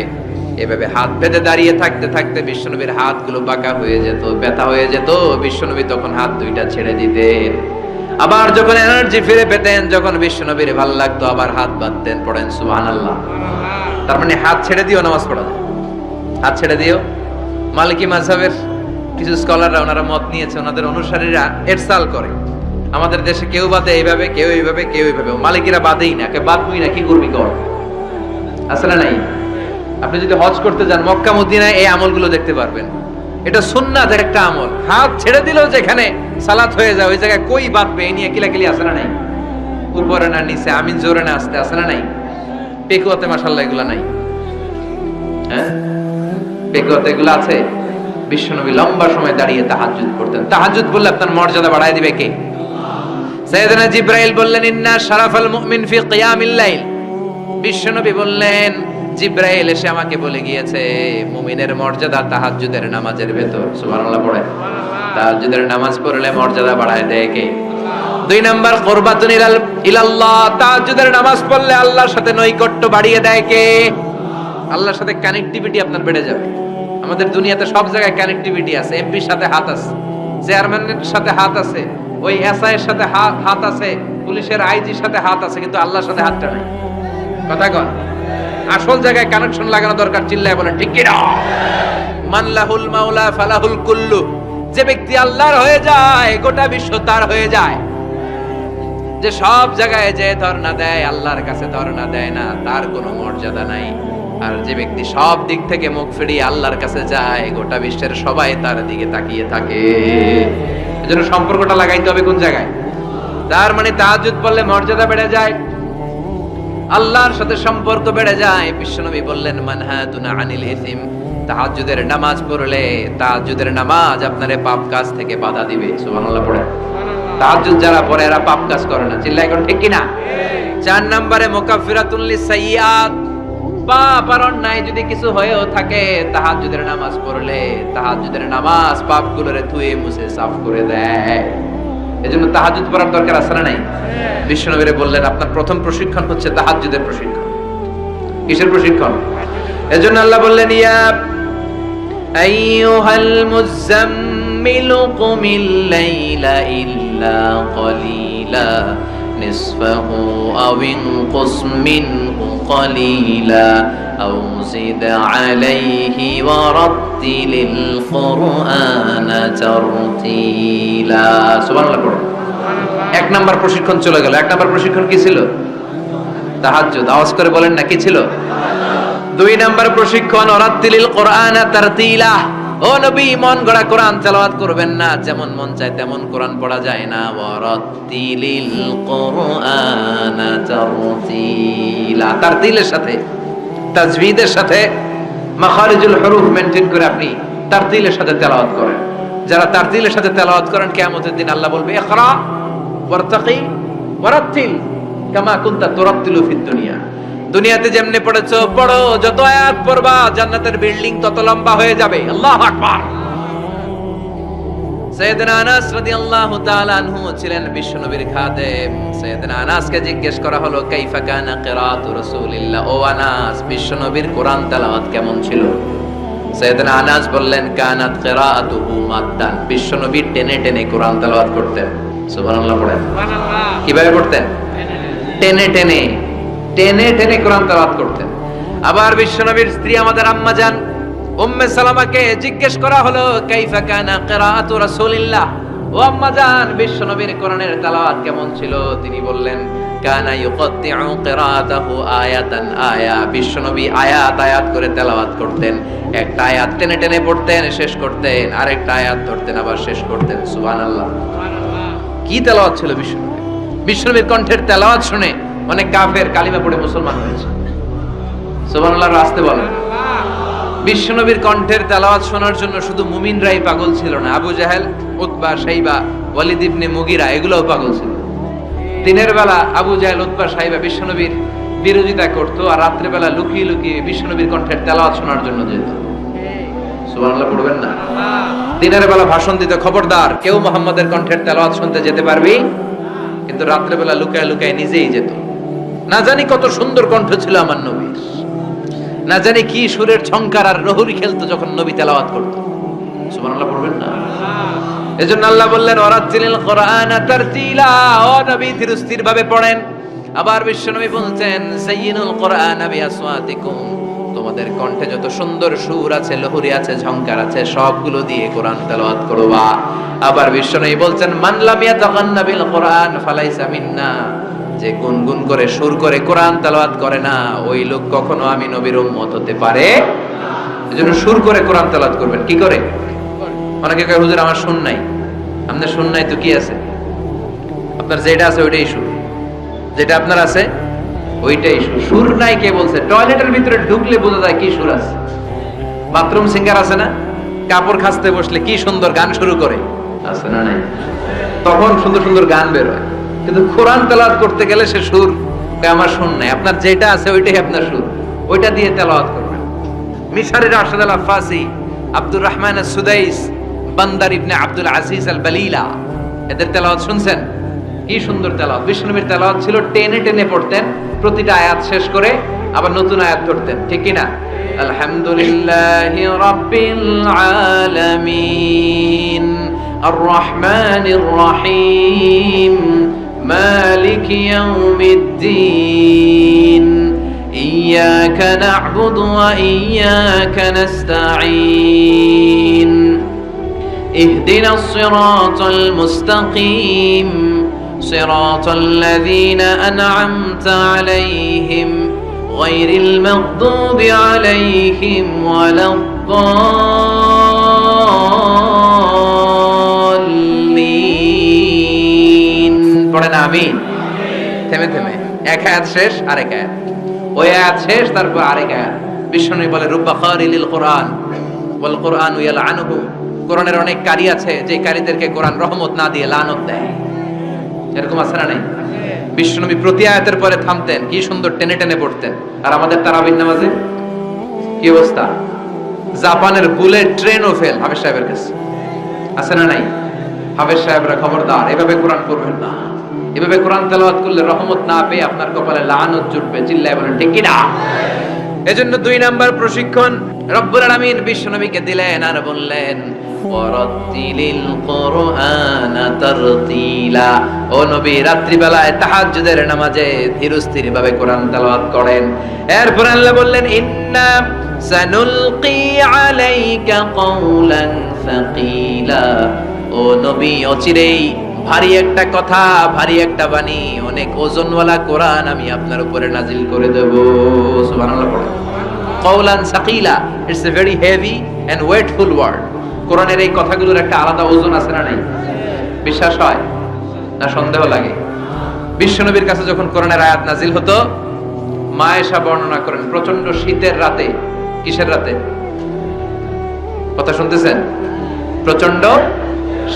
এভাবে হাত বেঁধে দাঁড়িয়ে থাকতে থাকতে বিশ্বনবীর হাতগুলো বাঁকা হয়ে যেত, ব্যথা হয়ে যেত। বিশ্বনবী তখন হাত দুইটা ছেড়ে দিতেন। আবার যখন এনার্জি ফিরে পেতেন, যখন বিশ্বনবীর ভালো লাগতো, আবার হাত বাঁধতেন। পড়েন সুবহানাল্লাহ। তার মানে হাত ছেড়ে দিও নামাজ পড়া যায়। হাত ছেড়ে দিও। মালিকি মাযহাবের কিছু স্কলাররা ওনারা মত নিয়েছে, ওনাদের অনুসারীরা এরসাল করে, আমাদের দেশে কেউ বাদে এইভাবে, কেউ এইভাবে, কেউ এইভাবে। মালিকিরা বাদেই না, কে বাদবই না, কি করবি কর। আসলে নাই। আপনি যদি হজ করতে যান মক্কা মদিনায়, এই আমলগুলো দেখতে পারবেন। এটা সুন্নাতের একটা আমল। হাত ছেড়ে দিলেও যেখানে সালাত হয়ে যায় ওই জায়গায় কই বাঁধবে এই নিয়ে কিলাকিলি আছে না নাই? উপরে না নিচে, আমিন জোরে না আসতে, আছে না নাই? পেকুয়াতে মাশাআল্লাহ এগুলো নাই। হ্যাঁ, পেকুয়াতে এগুলো আছে। বিশ্বনবী লম্বা সময় দাঁড়িয়ে তাহাজ্জুদ করতেন। তাহাজ্জুদ বললে আপনার মর্যাদা বাড়ায় দিবে কে? সাইয়েদনা জিবরাইল বললেন, ইন্না শারাফাল মুমিন ফি কিয়ামিল লাইল। বিশ্বনবী বললেন, জিবরাইল এসে আমাকে বলে গিয়েছে মুমিনের মর্যাদা তাহাজ্জুদের নামাজের ভেতর। সুবহানাল্লাহ পড়ে। তাহাজ্জুদের নামাজ পড়লে মর্যাদা বাড়ায় দেয় কে? দুই নাম্বার, কুরবাতুন ইলাল্লাহ। তাহাজ্জুদের নামাজ পড়লে আল্লাহর সাথে নৈকট্য বাড়িয়ে দেয় কে? আল্লাহর সাথে কানেক্টিভিটি আপনার বেড়ে যাবে। আমাদের দুনিয়াতে সব জায়গায় কানেক্টিভিটি আছে। এমপির সাথে হাত আছে, চেয়ারম্যানের সাথে হাত আছে, ওই এসআই এর সাথে হাত আছে, পুলিশের আইজির সাথে হাত আছে, কিন্তু আল্লাহর সাথে হাতটা নাই। কথা কন। আসল জায়গায় কানেকশন লাগানো দরকার। চিল্লায় বলেন ঠিক কি না? মান লাহুল মাওলা ফালাহুল কুল্লু। যে ব্যক্তি আল্লাহর হয়ে যায় গোটা বিশ্ব তার হয়ে যায়। যে সব জায়গায় যে ধর্ণা দেয়, আল্লাহর কাছে ধর্ণা দেয় না, তার কোনো মর্যাদা নাই। আর যে ব্যক্তি সব দিক থেকে মুখ ফিরিয়ে আল্লাহর কাছে যায়, গোটা বিশ্বের সবাই তার দিকে তাকিয়ে থাকে। এজন্য সম্পর্কটা লাগাইতে হবে কোন জায়গায়? তার মানে তাহাজ্জুদ পড়লে মর্যাদা বেড়ে যায়, আল্লাহর সাথে সম্পর্ক বেড়ে যায়। বিশ্বনবী বললেন মানহাতুনা আনিল ইসম, তাহাজ্জুদের নামাজ পড়লে তাহাজ্জুদের নামাজ আপনারে পাপ কাজ থেকে বাধা দিবে। সুবহানাল্লাহ পড়ে। তাহাজ্জুদ যারা পড়ে এরা পাপ কাজ করে না, চিল্লায় কোন ঠিক কিনা? 4 নম্বরে মুকাফফিরাতুল লিসাইয়্যাত, পাপ আর অন্যায় যদি কিছু হয়েও থাকে তাহাজ্জুদের নামাজ পড়লে তাহাজ্জুদের নামাজ পাপগুলোরে ধুয়ে মুছে সাফ করে দেয়। এজন্য তাহাজ্জুদ পড়ার দরকার আছে না নাই? বিশ্বনবী বললেন আপনার প্রথম প্রশিক্ষণ হচ্ছে তাহাজ্জুদের প্রশিক্ষণ। কিসের প্রশিক্ষণ? এজন্য আল্লাহ বললেন ইয়া আইয়ুহাল মুযাম্মিলু কুমিল লাইলা ইল্লা কলিলা নিসফাহু আও ইনকুস মিনহু কলিলা আও জিদ আলাইহি ওয়া রাত্তিলিল কুরআনা তারতিলা। সুবহানাল্লাহ পড়ো। 1 নাম্বার প্রশিক্ষণ চলে গেল। 1 নাম্বার প্রশিক্ষণ কি ছিল? তাহাজ্জুদ। আওয়াজ করে বলেন না, কি ছিল? 2 নাম্বার প্রশিক্ষণ ওয়ারাত্তিলিল কুরআনা তারতিলা। ও নবী, মন গড়া কোরআন তেলাওয়াত করবেন না, যেমন মন চায় তেমন কোরআন পড়া যায় না। ওয়ারাত্তিলিল কুরআনা তারতিলা, তারতিলের সাথে তাজবিদের সাথে মাখারিজুল হুরুফ মেইনটেইন করে আপনি তারতিলের সাথে তেলাওয়াত করেন। যারা তারতিলের সাথে তেলাওয়াত করেন কিয়ামতের দিন আল্লাহ বলবে ইকরা ওয়ারতাকি ওয়ারাত্তিল কামা কুনতা তুরাত্তিলু ফিদ দুনিয়া। দুনিয়াতে যেমনে পড়েছো পড়ো, যত আয়াত পড়বা জান্নাতের বিল্ডিং তত লম্বা হয়ে যাবে। আল্লাহু আকবার। সাইয়েদনা আনাস রাদিয়াল্লাহু তাআলা আনহু ছিলেন বিশ্বনবীর খাদেম। সাইয়েদনা আনাসকে জিজ্ঞেস করা হলো কাইফা কানা কিরাআতু রাসূলিল্লাহ, ও আনাস বিশ্বনবীর কোরআন তেলাওয়াত কেমন ছিল? সাইয়েদনা আনাস বললেন কানাত কিরাআতুহু মাদ্দান, বিশ্বনবী টেনে টেনে কোরআন তেলাওয়াত করতেন। সুবহানাল্লাহ পড়েন। সুবহানাল্লাহ। কিভাবে পড়তেন? টেনে টেনে টেনে টেনে কোরআন তেলাওয়াত করতেন। আবার বিশ্বনবীর স্ত্রী আমাদের আম্মা জান উম্মে সালামাকে জিজ্ঞেস করা হলো কাইফা কানা কিরাআতু রাসূলিল্লাহ, ও আম্মা জান বিশ্বনবীর কোরআনের তেলাওয়াত কেমন ছিল? তিনি বললেন কানা ইউকাত্তিউ কিরাআতাহু আয়াতান আয়া, বিশ্বনবী আয়াত আয়াত করে তেলাওয়াত করতেন। একটা আয়াত টেনে টেনে পড়তেন, শেষ করতেন, আরেকটা আয়াত ধরতেন, আবার শেষ করতেন। সুবহানাল্লাহ। কি তেলাওয়াত ছিল বিশ্বনবীর! বিশ্বনবীর কণ্ঠের তেলাওয়াত শুনে অনেক কাফের কালিমা পড়ে মুসলমান হয়েছে। সুবহানাল্লাহ রাস্তে বলেন। বিশ্বনবীর কণ্ঠের তেলাওয়াত শোনার জন্য শুধু মুমিনরাই পাগল ছিল না, আবু জাহেল, উতবা, শাইবা, ওয়ালিদ ইবনে মুগিরা এগুলোও পাগল ছিল। দিনের বেলা আবু জাহেল, উতবা, শাইবা বিশ্বনবীর বিরোধিতা করতো, আর রাত্রে বেলা লুকিয়ে লুকিয়ে বিশ্বনবীর কণ্ঠের তেলাওয়াত শোনার জন্য যেত। সুবহানাল্লাহ পড়বেন না? দিনের বেলা ভাষণ দিতে খবরদার কেউ মুহাম্মাদের কণ্ঠের তেলাওয়াত শুনতে যেতে পারবি, কিন্তু রাত্রে বেলা লুকায় লুকায় নিজেই যেত। না জানি কত সুন্দর কণ্ঠ ছিল আমার নবীর, না জানি কি সুরের ঝংকার আর রহুরি খেলতো যখন নবী তেলাওয়াত করতো। সুবহানাল্লাহ পড়বেন না? এজন্য আল্লাহ বললেন ওয়ারাত্তিলিল কুরআনা তারতিলা, ও নবী ধীরস্থির ভাবে পড়েন। আবার বিশ্বনবী বলছেন যায়িনুল কুরআনা বিআসওয়াতিকুম, তোমাদের কণ্ঠে যত সুন্দর সুর আছে, লহরি আছে, ঝংকার আছে, সবগুলো দিয়ে কোরআন তেলাওয়াত করবা। আবার বিশ্বনবী বলছেন মান লাম ইয়াতাগান্না বিল কুরআন ফালাইসা মিন্না, যে গুনগুন করে সুর করে কোরআন তেলাওয়াত করে না ওই লোক কখনো আমি নবীর উম্মত হতে পারে না। এজন্য সুর করে কোরআন তেলাওয়াত করবেন। কি করে? অনেকে কয় হুজুর আমার সুর নাই। আপনার সুর নাই তো কি আছে? আপনার যেটা আছে ওইটাই সুর, যেটা আপনার আছে ওইটাই সুর। সুর নাই কে বলছে? টয়লেটের ভিতরে ঢুকলে বোঝা যায় কি সুর আছে। বাথরুম সিঙ্গার আছে না, কাপড় খাসতে বসলে কি সুন্দর গান শুরু করে, আছে না নাই? তখন সুন্দর সুন্দর গান বের হয়। কিন্তু কোরআন তেলাওয়াত করতে গেলে সে সুর আমার সুর নাই। আপনার যেটা আছে ওইটাই আপনার সুর, ওইটা দিয়ে তেলাওয়াত করবেন। মিশরের রাশেদ আল আফাসি, আব্দুর রহমান আস-সুদাইস, বান্দার ইবনে আব্দুল আজিজ আল বালিলা, এদের তেলাওয়াত শুনছেন? কি সুন্দর তেলাওয়াত! বিশ্বনবীর তেলাওয়াত ছিল টেনে টেনে পড়তেন, প্রতিটা আয়াত শেষ করে আবার নতুন আয়াত ধরতেন। ঠিক কি না? আলহামদুলিল্লাহি রাব্বিল আলামিন আর রহমানির রহিম মালিকি ইয়াউমিদ্দিন ইয়্যাকা না'বুদু ওয়া ইয়্যাকা নাস্তাঈন ইহদিনাস সিরাতাল মুস্তাকিম صراط الذين أنعمت عليهم গায়রিল মাগদুবি আলাইহিম ওয়ালাদ-দাল্লিন। পড়েন আমিন। থেমে থেমে এক আয়াত শেষ আরেক আয়াত, ওই আয়াত শেষ তারপর আরেক আয়াত। বিষ্ণু বলে রুব্বা খারিলিল কোরআন ওয়াল কোরআনু ইয়ালআনুহু, কোরআনের অনেক কারি আছে যে কারীদেরকে কোরআন রহমত না দিয়ে লানত দেয়। এরকম আছে না নাই? বিশ্বনবী প্রতি আয়াতের পরে থামতেন, কি সুন্দর টেনে টেনে পড়তেন। আর আমাদের তারাবির নামাজে কি অবস্থা? জাপানের বুলেট ট্রেনও ফেল হাফেজ সাহেবের কাছে, আছে না নাই? হাফেজ সাহেবরা খবরদার, এভাবে কোরআন পড়বেন না। এভাবে কোরআন তেলাওয়াত করলে রহমত না পেয়ে আপনার কপালে লানত জুটবে। চিল্লায় বলেন ঠিক কি না? এজন্য 2 নাম্বার প্রশিক্ষণ রব্বুল আলামিন বিশ্বনবীকে দিলেন আর বললেন ওয়ারাতিলিল কুরআনা তারতিলা। ও নবী, রাত্রি বেলায় তাহাজ্জুদের নামাজে ধীরস্থির ভাবে কোরআন তেলাওয়াত করেন। এরপর আল্লাহ বললেন ইন্না সানুলকি আলাইকা কওলান সাকিলা। ও নবী, অচিরেই ভারী একটা কথা, ভারী একটা বাণী, অনেক ওজনওয়ালা কোরআন আমি আপনার উপরে নাজিল করে দেব। সুবহানাল্লাহ পড়ে। কওলান সাকিলা, it's a very heavy and weightful word. কোরআনের এই কথাগুলোর একটা আলাদা ওজন আছে না নাই? বিশ্বাস হয় না সন্দেহ লাগে? বিশ্বনবীর কাছে যখন কোরআনের আয়াত নাজিল হতো, মা আয়েশা বর্ণনা করেন প্রচন্ড শীতের রাতে, কিসের রাতে? কথা শুনতেছেন? প্রচন্ড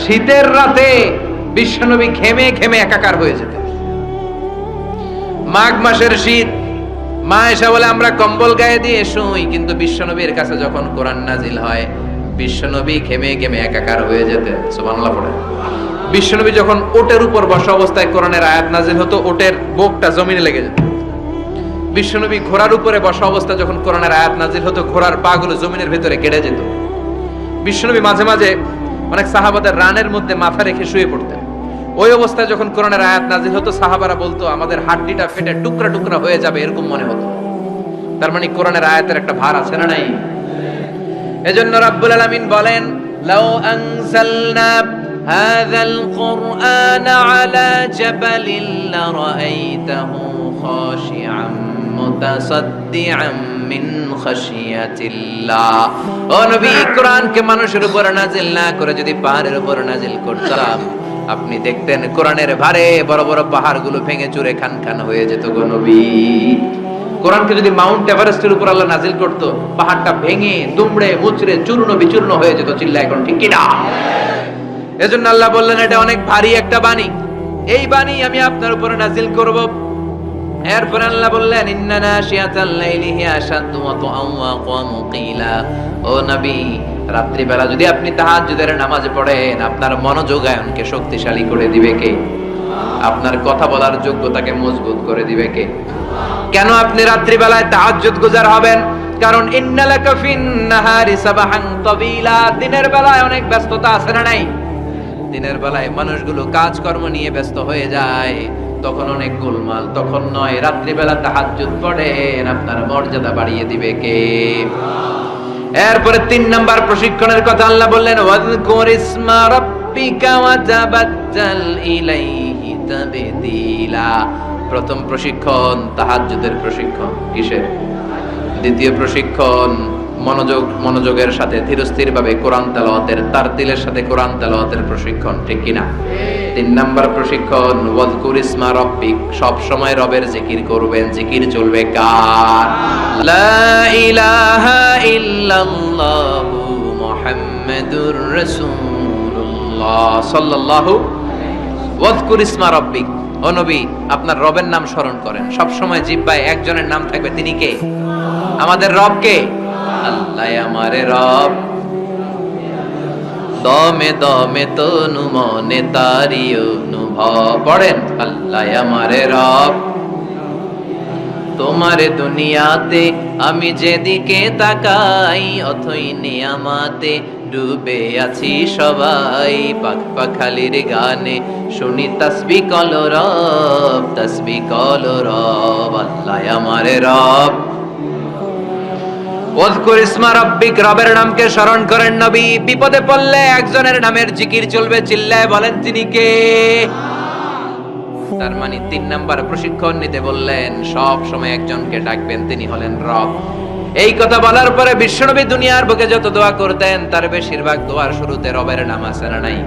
শীতের রাতে বিশ্বনবী ঘেমে ঘেমে একাকার হয়ে যেতেন। মাঘ মাসের শীত, মা আয়েশা বলে আমরা কম্বল গায়ে দিয়ে শুই, কিন্তু বিশ্বনবীর কাছে যখন কোরআন নাজিল হয় বিশ্বনবী ঘেমে ঘেমে একাকার হয়ে যেতেন। সুবহানাল্লাহ পড়ে। বিশ্বনবী যখন ওটের উপর বসা অবস্থায় কোরআনের আয়াত নাজিল হতো, ওটের বুকটা জমিনে লেগে যেত। বিশ্বনবী ঘোড়ার উপরে বসা অবস্থায় যখন কোরআনের আয়াত নাজিল হতো, ঘোড়ার পা গুলো জমিনের ভেতরে কেটে যেত। বিশ্বনবী মাঝে মাঝে অনেক সাহাবাদের রানের মধ্যে মাথা রেখে শুয়ে পড়তেন। ওই অবস্থায় যখন কোরআনের আয়াত নাজিল হতো, সাহাবারা বলতো আমাদের হাড্ডিটা ফেটে টুকরা টুকরা হয়ে যাবে, এরকম মনে হতো। তার মানে কোরআনের আয়াতের একটা ভার আছে না নাই? এজন্য রাব্বুল আলামিন বলেন লাউ আনজালনা হাযাল কুরআনা আলা জাবালিন লারাআইতাহু খাশিআম মুতাসাদ্দিআম মিন খাশিয়াতিল্লাহ। ও নবী, কোরআনকে মানুষের উপর নাজিল না করে যদি পাহাড়ের উপর নাজিল করতাম, আপনি দেখতেন কোরআনের ভারে বড় বড় পাহাড়গুলো ভেঙে চুরে খান খান হয়ে যেত গো নবী। কোরআনকে যদি মাউন্ট এভারেস্টের উপর আল্লাহ নাজিল করতো, পাহাড়টা ভেঙে দুমড়ে মুচড়ে চূর্ণ বিচূর্ণ হয়ে যেত। চিল্লায় এখন ঠিক কিনা? এজন্য আল্লাহ বললেন এটা অনেক ভারী একটা বাণী, এই বাণী আমি আপনার উপরে নাজিল করব। এরপর আল্লাহ বললেন ইন্না নাশিয়াতাল লাইলি হিয়া আশাদ্দু ওয়াতআন ওয়া আকামু কিলা। ও নবী, রাত্রি বেলা যদি আপনি তাহাজ্জুদের নামাজ পড়েন, আপনার মনোযোগায়নকে শক্তিশালী করে দিবে কে? আপনার কথা বলার যোগ্যতাকে মজবুত করে দিবে কে? কেন আপনি রাত্রি বেলায় তাহাজ্জুদ গুজার হবেন? কারণ ইন্নালাকা ফিন নাহারি সাবাহান তাবিলা। দিনের বেলায় অনেক ব্যস্ততা আছে না নাই? দিনের বেলায় মানুষগুলো কাজকর্ম নিয়ে ব্যস্ত হয়ে যায়, তখন অনেক গোলমাল। তখন নয়, রাত্রিবেলা তাহাজ্জুদ পড়েন, আপনার মর্যাদা বাড়িয়ে দিবে কে? এরপরে 3 নাম্বার প্রশিক্ষণের কথা আল্লাহ বললেন ওয়াযকুর ইসমা রাব্বিকা ওয়া তাবাত্তাল ইলাইহি তাবদীলা। প্রথম প্রশিক্ষণ তাহাজ্জুদের প্রশিক্ষণ। কিসের? দ্বিতীয় প্রশিক্ষণ মনোযোগের সাথে ধীরস্থির ভাবে কোরআন তেলাওয়াতের, তারতিলের সাথে কোরআন তেলাওয়াতের প্রশিক্ষণ। ঠিক কিনা? 3 নাম্বার প্রশিক্ষণ ওয়াযকুর ইসমা রাব্বিক। সব সময় রবের জিকির করবেন। জিকির চলবে কার? লা ইলাহা ইল্লাল্লাহু মুহাম্মাদুর রাসূলুল্লাহ সাল্লাল্লাহু। ওয়াযকুর ইসমা রাব্বিক। ও নবী, আপনার রবের নাম স্মরণ করেন। সব সময় জিহ্বায় একজনের নাম থাকবে। তিনি কে? আমাদের রব কে? আল্লাহ আমারে রব, দমে দমে তনু মনে তারি অনুভব। পড়েন আল্লাহ আমারে রব, তোমারে দুনিয়াতে আমি যেদিকে তাকাই, অথই নিয়ামাতে ডুবে আছি সবাই। পাখ পাখালির গানে শুনি তাসবিহ কল রব, তাসবিহ কল রব। আল্লাহ আমারে রব। ওয়াযকুর ইসমা রাব্বিক। রবের নামকে স্মরণ করেন নবী। বিপদে পড়লে একজনের নামের জিকির চলবে। চিল্লায় বলেন তিনি কে? তার মানে 3 নাম্বার প্রশিক্ষণ নিতে বললেন, সব সময় একজনকে ডাকবেন, তিনি হলেন রব। এই কথা বলার পরে বিশ্বনবী দুনিয়ার বুকে যত দোয়া করতেন তার বেশিরভাগ দোয়ার শুরুতে রবের নাম আছে না নাই?